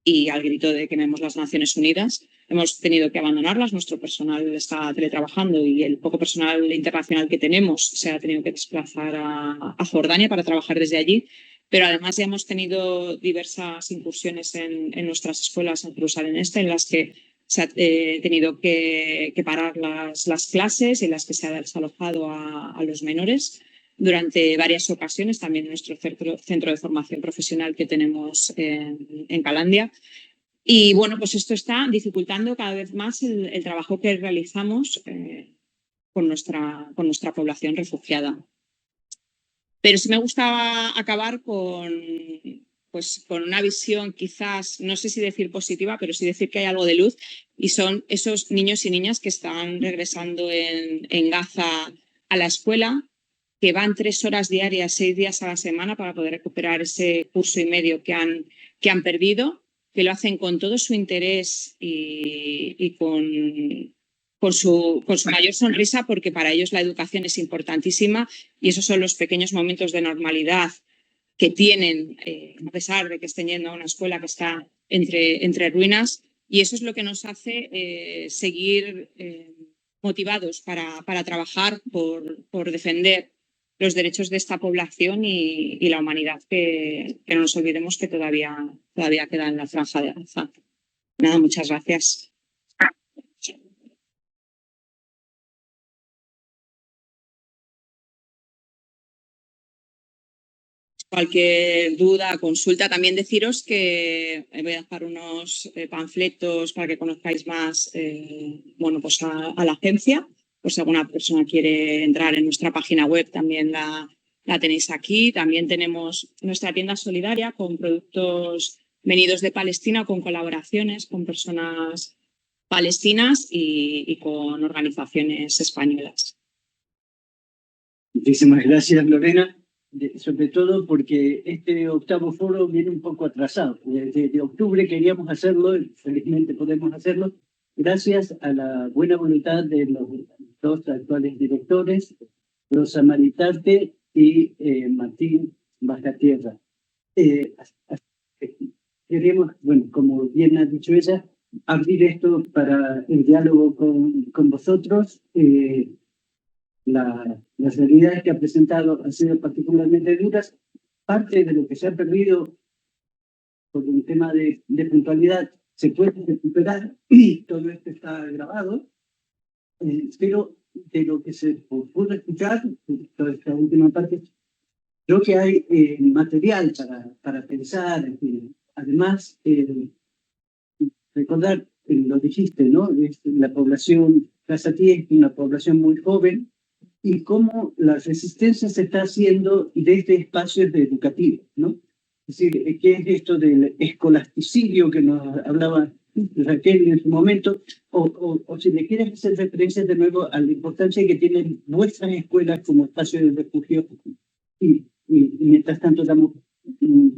y al grito de quememos las Naciones Unidas. Hemos tenido que abandonarlas, nuestro personal está teletrabajando y el poco personal internacional que tenemos se ha tenido que desplazar a Jordania para trabajar desde allí. Pero además ya hemos tenido diversas incursiones en nuestras escuelas en Jerusalén Este, en las que se ha tenido que parar las clases, en las que se ha desalojado a los menores durante varias ocasiones, también en nuestro centro de formación profesional que tenemos en Calandia. Y bueno, pues esto está dificultando cada vez más el trabajo que realizamos con nuestra población refugiada. Pero sí me gusta acabar con una visión quizás, no sé si decir positiva, pero sí decir que hay algo de luz, y son esos niños y niñas que están regresando en Gaza a la escuela, que van 3 horas diarias, 6 días a la semana para poder recuperar ese curso y medio que han perdido, que lo hacen con todo su interés y con su mayor sonrisa, porque para ellos la educación es importantísima y esos son los pequeños momentos de normalidad que tienen, a pesar de que estén yendo a una escuela que está entre ruinas, y eso es lo que nos hace seguir motivados para trabajar por defender los derechos de esta población y la humanidad, que no nos olvidemos que todavía queda en la Franja de Gaza. Nada, muchas gracias. Cualquier duda, consulta, también deciros que voy a dejar unos panfletos para que conozcáis más pues a la agencia. Pues si alguna persona quiere entrar en nuestra página web, también la tenéis aquí. También tenemos nuestra tienda solidaria con productos venidos de Palestina, con colaboraciones con personas palestinas y con organizaciones españolas. Muchísimas gracias, Lorena. Sobre todo porque este 8º foro viene un poco atrasado. Desde octubre queríamos hacerlo, y felizmente podemos hacerlo, gracias a la buena voluntad de los 2 actuales directores, Rosa Maritate y Martín Bajatierra. Queremos, bueno, como bien ha dicho ella, abrir esto para el diálogo con vosotros. Las realidades que ha presentado han sido particularmente duras. Parte de lo que se ha perdido por un tema de puntualidad se puede recuperar, y todo esto está grabado, pero de lo que se pudo escuchar, toda esta última parte, creo que hay material para pensar. Además, recordar, lo dijiste, ¿no? La población cazatí es una población muy joven, y cómo la resistencia se está haciendo desde espacios educativos, ¿no? Es decir, ¿qué es esto del escolasticidio que nos hablaba Raquel en su momento? O si le quieres hacer referencia de nuevo a la importancia que tienen vuestras escuelas como espacios de refugio, y mientras tanto damos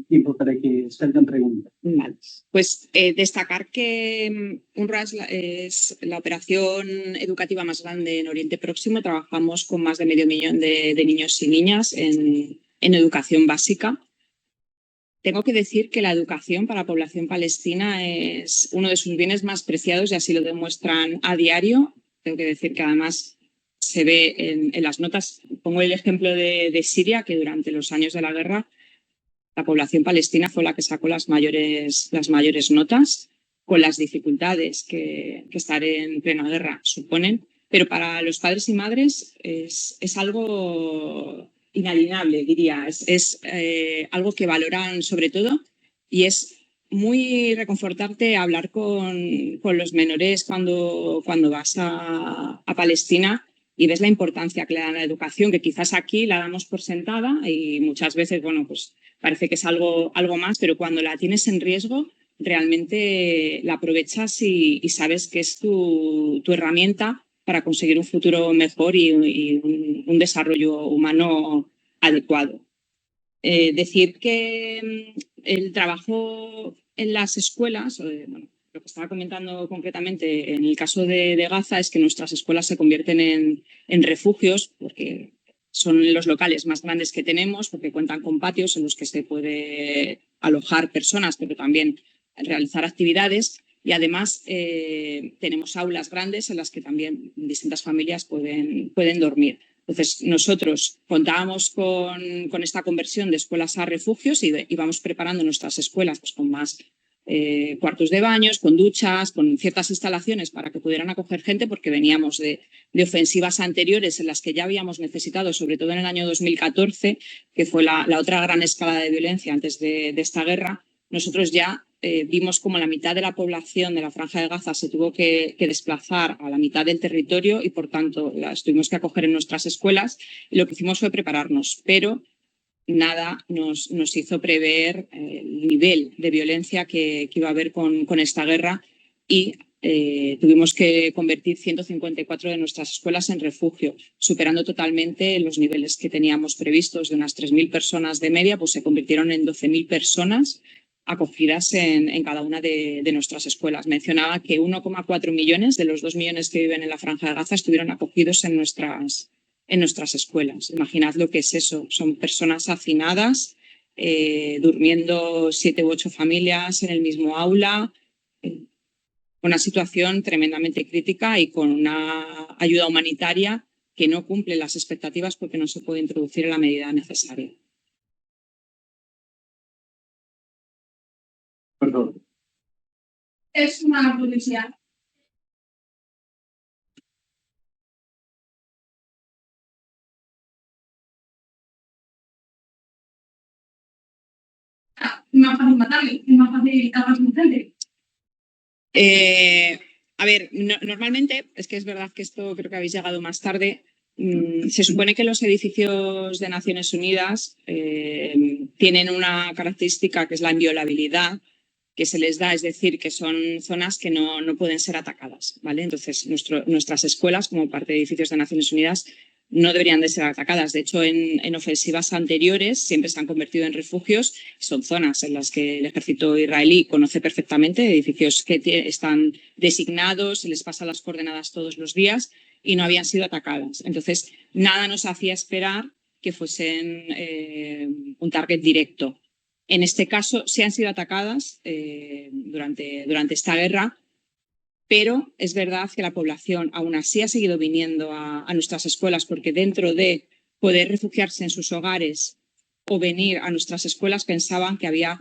tiempo para que salgan preguntas. Vale. Pues destacar que UNRWA es la operación educativa más grande en Oriente Próximo. Trabajamos con más de 500.000 de niños y niñas en educación básica. Tengo que decir que la educación para la población palestina es uno de sus bienes más preciados, y así lo demuestran a diario. Tengo que decir que además se ve en las notas. Pongo el ejemplo de Siria, que durante los años de la guerra la población palestina fue la que sacó las mayores notas, con las dificultades que estar en plena guerra suponen. Pero para los padres y madres es algo inalienable, diría. Es algo que valoran sobre todo, y es muy reconfortante hablar con los menores cuando vas a Palestina y ves la importancia que le dan a la educación, que quizás aquí la damos por sentada y muchas veces, bueno, pues parece que es algo más, pero cuando la tienes en riesgo, realmente la aprovechas y sabes que es tu herramienta para conseguir un futuro mejor y un desarrollo humano adecuado. Decir que el trabajo en las escuelas, bueno, lo que estaba comentando concretamente en el caso de Gaza, es que nuestras escuelas se convierten en refugios, porque son los locales más grandes que tenemos, porque cuentan con patios en los que se puede alojar personas, pero también realizar actividades. Y además tenemos aulas grandes en las que también distintas familias pueden dormir. Entonces, nosotros contábamos con esta conversión de escuelas a refugios y vamos preparando nuestras escuelas pues, con más cuartos de baños, con duchas, con ciertas instalaciones para que pudieran acoger gente, porque veníamos de ofensivas anteriores en las que ya habíamos necesitado, sobre todo en el año 2014, que fue la otra gran escalada de violencia antes de esta guerra. Nosotros ya vimos como la mitad de la población de la Franja de Gaza se tuvo que desplazar a la mitad del territorio y, por tanto, las tuvimos que acoger en nuestras escuelas, y lo que hicimos fue prepararnos, pero nada nos hizo prever el nivel de violencia que iba a haber con esta guerra, y tuvimos que convertir 154 de nuestras escuelas en refugio, superando totalmente los niveles que teníamos previstos de unas 3.000 personas de media, pues se convirtieron en 12.000 personas acogidas en cada una de nuestras escuelas. Mencionaba que 1,4 millones de los 2 millones que viven en la Franja de Gaza estuvieron acogidos en nuestras escuelas. Imaginad lo que es eso. Son personas hacinadas, durmiendo 7 u 8 familias en el mismo aula, una situación tremendamente crítica y con una ayuda humanitaria que no cumple las expectativas porque no se puede introducir en la medida necesaria. Perdón. Es una publicidad. Es más fácil matarle, es más fácil cargar su gente. A ver, normalmente, es que es verdad que esto creo que habéis llegado más tarde, se supone que los edificios de Naciones Unidas tienen una característica que es la inviolabilidad que se les da, es decir, que son zonas que no pueden ser atacadas, ¿vale? Entonces, nuestras escuelas, como parte de edificios de Naciones Unidas, no deberían de ser atacadas. De hecho, en ofensivas anteriores siempre se han convertido en refugios. Son zonas en las que el ejército israelí conoce perfectamente, edificios que están designados, se les pasa las coordenadas todos los días y no habían sido atacadas. Entonces, nada nos hacía esperar que fuesen un target directo. En este caso, sí han sido atacadas durante esta guerra, pero es verdad que la población aún así ha seguido viniendo a nuestras escuelas porque dentro de poder refugiarse en sus hogares o venir a nuestras escuelas pensaban que había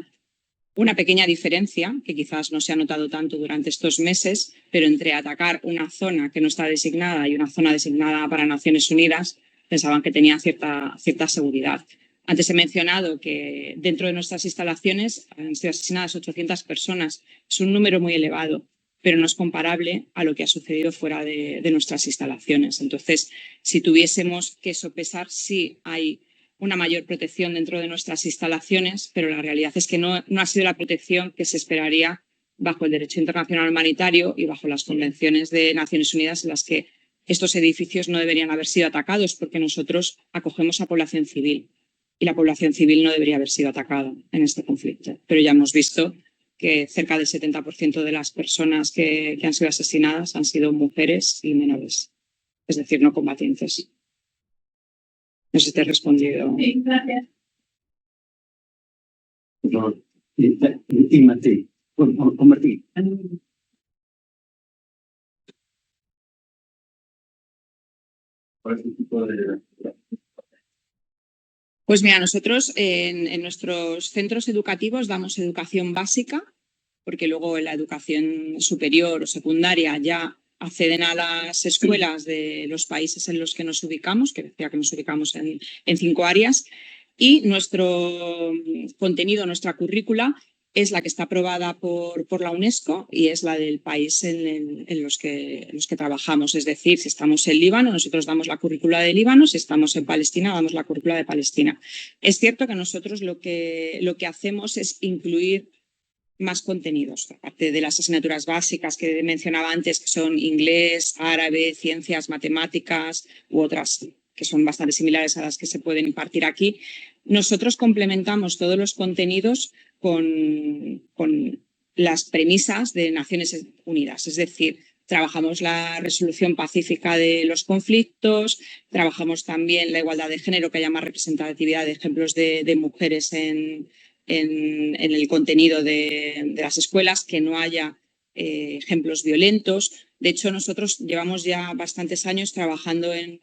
una pequeña diferencia, que quizás no se ha notado tanto durante estos meses, pero entre atacar una zona que no está designada y una zona designada para Naciones Unidas, pensaban que tenía cierta seguridad. Antes he mencionado que dentro de nuestras instalaciones han sido asesinadas 800 personas. Es un número muy elevado, pero no es comparable a lo que ha sucedido fuera de nuestras instalaciones. Entonces, si tuviésemos que sopesar, sí hay una mayor protección dentro de nuestras instalaciones, pero la realidad es que no ha sido la protección que se esperaría bajo el derecho internacional humanitario y bajo las convenciones de Naciones Unidas en las que estos edificios no deberían haber sido atacados porque nosotros acogemos a población civil y la población civil no debería haber sido atacada en este conflicto. Pero ya hemos visto que cerca del 70% de las personas que han sido asesinadas han sido mujeres y menores, es decir, no combatientes. No sé si te he respondido. Sí, gracias. No. Y Martín. O Martín. ¿Cuál es el tipo de...? Pues mira, nosotros en nuestros centros educativos damos educación básica, porque luego en la educación superior o secundaria ya acceden a las escuelas de los países en los que nos ubicamos, que decía que nos ubicamos en 5 áreas, y nuestro contenido, nuestra currícula, es la que está aprobada por la UNESCO y es la del país en los que trabajamos. Es decir, si estamos en Líbano, nosotros damos la currícula de Líbano, si estamos en Palestina, damos la currícula de Palestina. Es cierto que nosotros lo que hacemos es incluir más contenidos, aparte de las asignaturas básicas que mencionaba antes, que son inglés, árabe, ciencias, matemáticas u otras que son bastante similares a las que se pueden impartir aquí. Nosotros complementamos todos los contenidos con las premisas de Naciones Unidas, es decir, trabajamos la resolución pacífica de los conflictos, trabajamos también la igualdad de género, que haya más representatividad de ejemplos de mujeres en el contenido de las escuelas, que no haya ejemplos violentos. De hecho, nosotros llevamos ya bastantes años trabajando en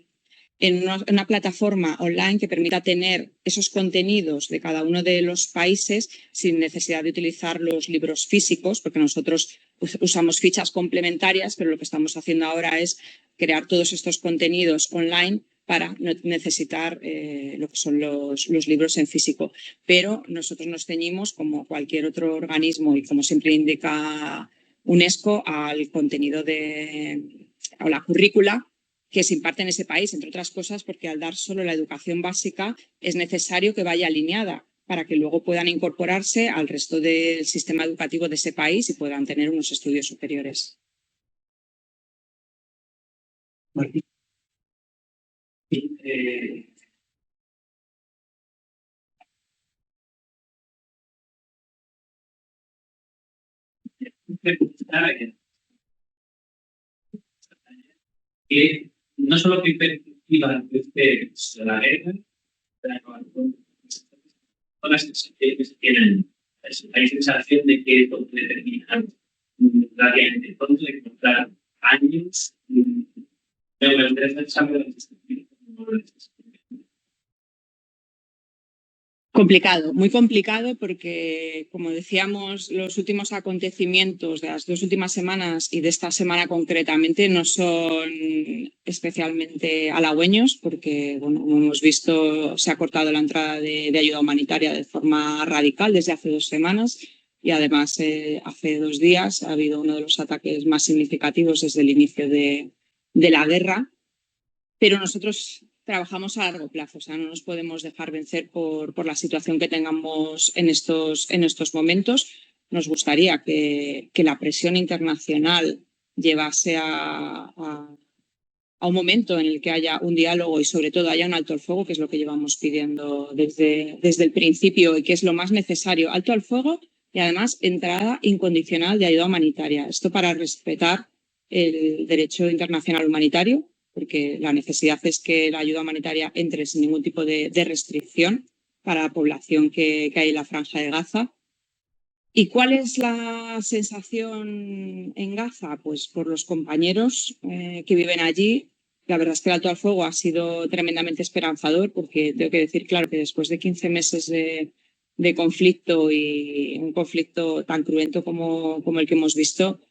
una plataforma online que permita tener esos contenidos de cada uno de los países sin necesidad de utilizar los libros físicos, porque nosotros usamos fichas complementarias, pero lo que estamos haciendo ahora es crear todos estos contenidos online para no necesitar lo que son los libros en físico. Pero nosotros nos ceñimos, como cualquier otro organismo y como siempre indica UNESCO, al contenido a la currícula que se imparte en ese país, entre otras cosas porque al dar solo la educación básica es necesario que vaya alineada para que luego puedan incorporarse al resto del sistema educativo de ese país y puedan tener unos estudios superiores. Martín. Que no solo que perspectiva de la guerra, todas las sensaciones que tienen, hay sensación de que todo determinar radiante, todo de encontrar años, pero me interesa saber Complicado, muy complicado porque, como decíamos, los últimos acontecimientos de las 2 últimas semanas y de esta semana concretamente no son especialmente halagüeños porque, bueno, como hemos visto, se ha cortado la entrada de ayuda humanitaria de forma radical desde hace 2 semanas y además hace 2 días ha habido uno de los ataques más significativos desde el inicio de la guerra, pero nosotros trabajamos a largo plazo, o sea, no nos podemos dejar vencer por la situación que tengamos en estos momentos. Nos gustaría que la presión internacional llevase a un momento en el que haya un diálogo y sobre todo haya un alto al fuego, que es lo que llevamos pidiendo desde el principio y que es lo más necesario, alto al fuego y además entrada incondicional de ayuda humanitaria. Esto para respetar el derecho internacional humanitario, porque la necesidad es que la ayuda humanitaria entre sin ningún tipo de restricción para la población que hay en la Franja de Gaza. ¿Y cuál es la sensación en Gaza? Pues por los compañeros que viven allí. La verdad es que el alto al fuego ha sido tremendamente esperanzador porque tengo que decir, claro, que después de 15 meses de conflicto y un conflicto tan cruento como el que hemos visto,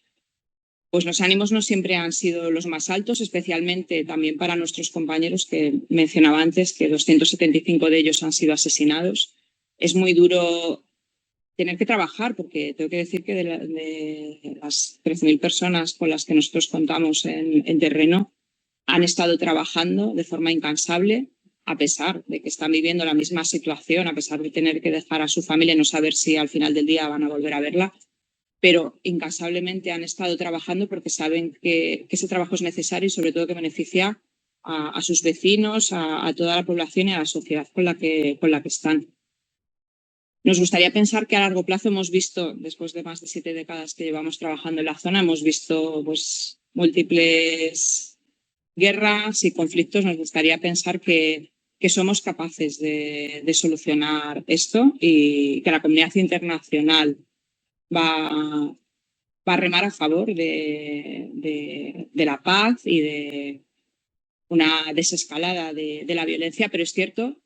pues los ánimos no siempre han sido los más altos, especialmente también para nuestros compañeros que mencionaba antes, que 275 de ellos han sido asesinados. Es muy duro tener que trabajar, porque tengo que decir que de las 13.000 personas con las que nosotros contamos en terreno han estado trabajando de forma incansable, a pesar de que están viviendo la misma situación, a pesar de tener que dejar a su familia y no saber si al final del día van a volver a verla, pero incansablemente han estado trabajando porque saben que ese trabajo es necesario y sobre todo que beneficia a sus vecinos, a toda la población y a la sociedad con la que están. Nos gustaría pensar que a largo plazo hemos visto, después de más de 7 décadas que llevamos trabajando en la zona, hemos visto pues, múltiples guerras y conflictos. Nos gustaría pensar que somos capaces de solucionar esto y que la comunidad internacional va a remar a favor de la paz y de una desescalada de la violencia, pero es cierto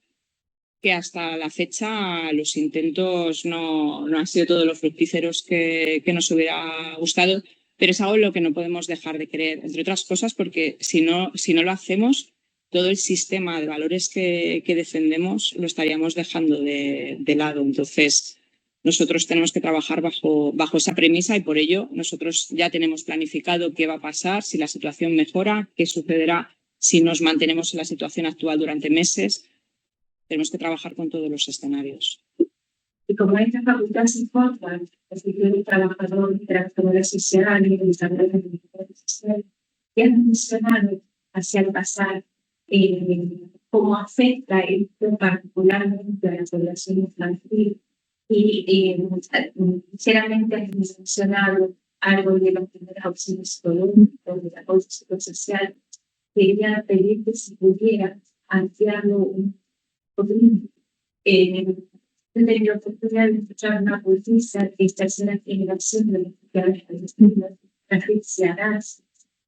que hasta la fecha los intentos no han sido todos los fructíferos que nos hubiera gustado, pero es algo en lo que no podemos dejar de creer, entre otras cosas porque si no lo hacemos, todo el sistema de valores que defendemos lo estaríamos dejando de lado. Entonces, nosotros tenemos que trabajar bajo esa premisa y por ello nosotros ya tenemos planificado qué va a pasar si la situación mejora, qué sucederá si nos mantenemos en la situación actual durante meses. Tenemos que trabajar con todos los escenarios. Y como esta facultad se forma, es que tiene trabajador, trabajadora social y desarrollo de la social, que han mencionado hacia el pasar cómo afecta esto particularmente a la población infantil. Y sinceramente han mencionado algo de los primeros auxilios psicológicos, del apoyo psicosocial. Quería pedir que si pudiera ampliarlo un poquito. He tenido oportunidad de escuchar una poetisa que es tercera generación de mexicanos palestinos, Patricia Arás,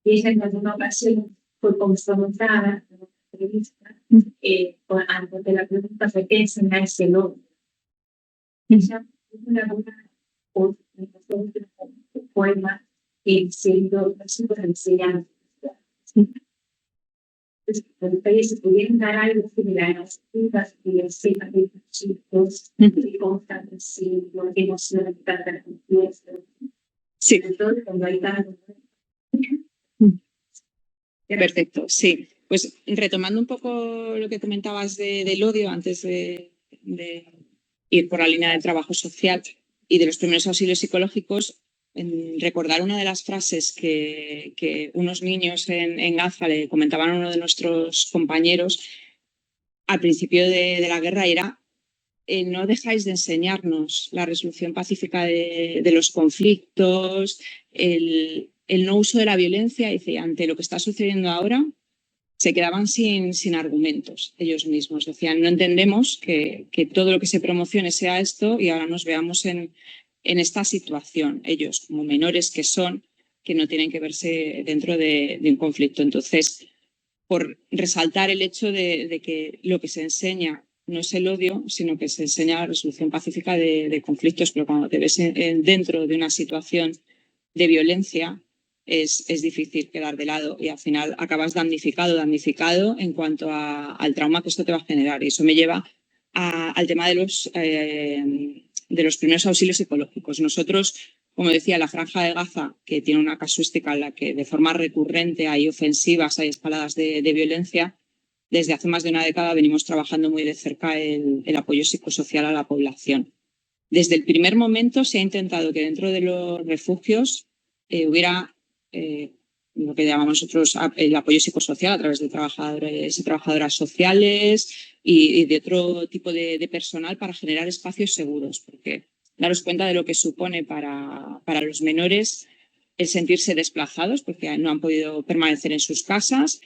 y ella en alguna ocasión fue confrontada en una entrevista ante la pregunta de qué enseñarse el hombre. Ella tuvo una buena un poema diciendo las enseñanzas. Se pudieran dar algo similar a las chicas que les sepan de los chicos, que constan de sí, lo que emocionan tanto la confianza. Sí. Sobre todo cuando hay tanto. Perfecto, sí. Pues retomando un poco lo que comentabas del odio antes de ir por la línea del trabajo social y de los primeros auxilios psicológicos, recordar una de las frases que unos niños en Gaza le comentaban a uno de nuestros compañeros al principio de la guerra era: no dejáis de enseñarnos la resolución pacífica de los conflictos, el no uso de la violencia. Dice, ante lo que está sucediendo ahora, se quedaban sin argumentos ellos mismos. Decían, no entendemos que todo lo que se promocione sea esto y ahora nos veamos en esta situación, ellos como menores que son, que no tienen que verse dentro de un conflicto. Entonces, por resaltar el hecho de que lo que se enseña no es el odio, sino que se enseña la resolución pacífica de conflictos, pero cuando te ves dentro de una situación de violencia es difícil quedar de lado y al final acabas damnificado en cuanto al trauma que esto te va a generar. Y eso me lleva al tema de los primeros auxilios psicológicos. Nosotros, como decía, la Franja de Gaza, que tiene una casuística en la que de forma recurrente hay ofensivas, hay escaladas de violencia, desde hace más de una década venimos trabajando muy de cerca el apoyo psicosocial a la población. Desde el primer momento se ha intentado que dentro de los refugios hubiera lo que llamamos nosotros el apoyo psicosocial a través de trabajadores y trabajadoras sociales y de otro tipo de personal para generar espacios seguros, porque daros cuenta de lo que supone para los menores el sentirse desplazados porque no han podido permanecer en sus casas.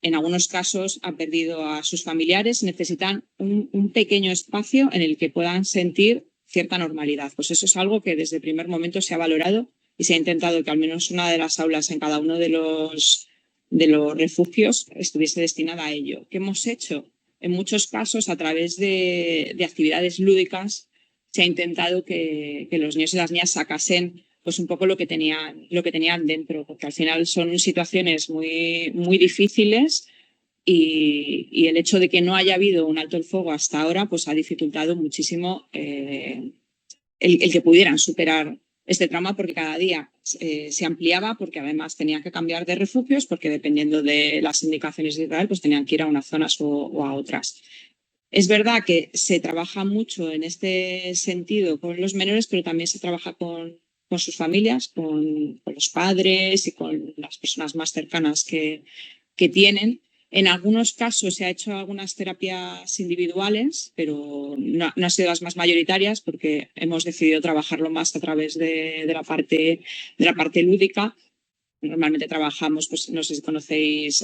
En algunos casos han perdido a sus familiares, necesitan un pequeño espacio en el que puedan sentir cierta normalidad. Pues eso es algo que desde el primer momento se ha valorado y se ha intentado que al menos una de las aulas en cada uno de los refugios estuviese destinada a ello. ¿Qué hemos hecho? En muchos casos, a través de actividades lúdicas, se ha intentado que los niños y las niñas sacasen pues un poco lo que tenían dentro, porque al final son situaciones muy, muy difíciles y el hecho de que no haya habido un alto el fuego hasta ahora pues ha dificultado muchísimo el que pudieran superar este trauma, porque cada día se ampliaba, porque además tenían que cambiar de refugios, porque dependiendo de las indicaciones de Israel pues tenían que ir a unas zonas o a otras. Es verdad que se trabaja mucho en este sentido con los menores, pero también se trabaja con sus familias, con los padres y con las personas más cercanas que tienen. En algunos casos se ha hecho algunas terapias individuales, pero no han sido las más mayoritarias porque hemos decidido trabajarlo más a través de la parte lúdica. Normalmente trabajamos, pues no sé si conocéis,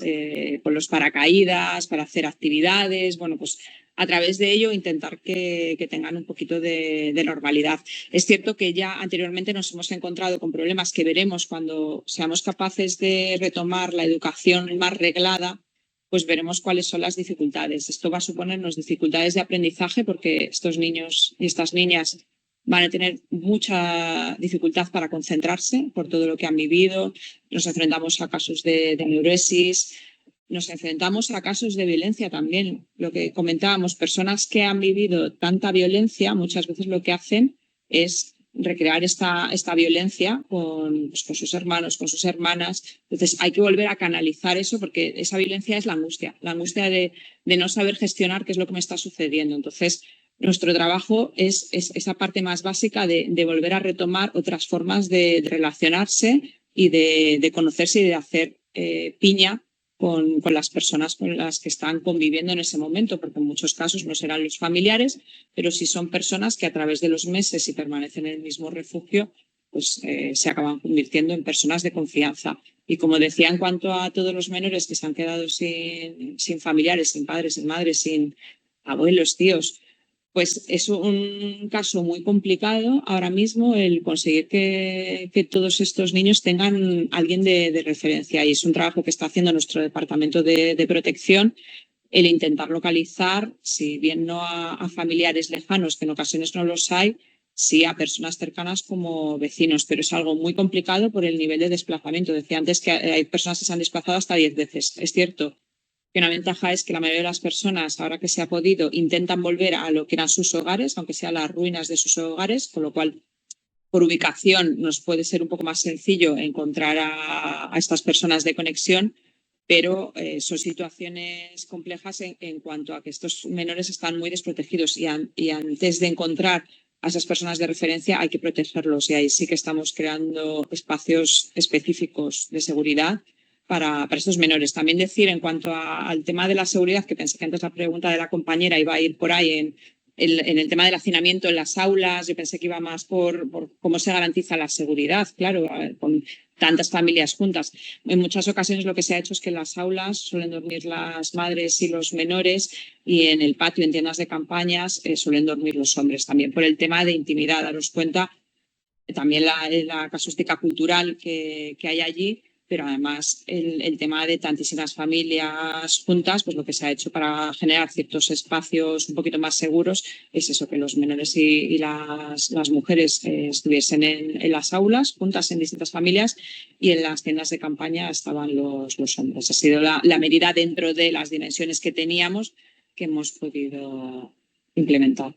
con los paracaídas para hacer actividades. Bueno, pues a través de ello intentar que tengan un poquito de normalidad. Es cierto que ya anteriormente nos hemos encontrado con problemas que veremos cuando seamos capaces de retomar la educación más reglada, pues veremos cuáles son las dificultades. Esto va a suponernos dificultades de aprendizaje porque estos niños y estas niñas van a tener mucha dificultad para concentrarse por todo lo que han vivido. Nos enfrentamos a casos de neurosis, nos enfrentamos a casos de violencia también. Lo que comentábamos, personas que han vivido tanta violencia muchas veces lo que hacen es recrear esta violencia con sus hermanos, con sus hermanas. Entonces hay que volver a canalizar eso porque esa violencia es la angustia de no saber gestionar qué es lo que me está sucediendo. Entonces nuestro trabajo es esa parte más básica de volver a retomar otras formas de relacionarse y de conocerse y de hacer piña con las personas con las que están conviviendo en ese momento, porque en muchos casos no serán los familiares, pero sí son personas que a través de los meses y permanecen en el mismo refugio, pues se acaban convirtiendo en personas de confianza. Y como decía, en cuanto a todos los menores que se han quedado sin familiares, sin padres, sin madres, sin abuelos, tíos, pues es un caso muy complicado ahora mismo el conseguir que todos estos niños tengan alguien de referencia, y es un trabajo que está haciendo nuestro departamento de protección, el intentar localizar, si bien no a familiares lejanos, que en ocasiones no los hay, sí a personas cercanas como vecinos, pero es algo muy complicado por el nivel de desplazamiento. Decía antes que hay personas que se han desplazado hasta 10 veces. Es cierto que una ventaja es que la mayoría de las personas, ahora que se ha podido, intentan volver a lo que eran sus hogares, aunque sean las ruinas de sus hogares, con lo cual, por ubicación, nos puede ser un poco más sencillo encontrar a estas personas de conexión, pero son situaciones complejas en cuanto a que estos menores están muy desprotegidos y antes de encontrar a esas personas de referencia hay que protegerlos y ahí sí que estamos creando espacios específicos de seguridad para estos menores. También decir en cuanto al tema de la seguridad, que pensé que antes la pregunta de la compañera iba a ir por ahí en el tema del hacinamiento en las aulas, yo pensé que iba más por cómo se garantiza la seguridad, claro, con tantas familias juntas. En muchas ocasiones lo que se ha hecho es que en las aulas suelen dormir las madres y los menores y en el patio, en tiendas de campañas, suelen dormir los hombres también por el tema de intimidad. Daros cuenta también la casuística cultural que hay allí, pero además el tema de tantísimas familias juntas, pues lo que se ha hecho para generar ciertos espacios un poquito más seguros es eso, que los menores y las mujeres estuviesen en las aulas juntas en distintas familias y en las tiendas de campaña estaban los hombres. Ha sido la medida dentro de las dimensiones que teníamos que hemos podido implementar.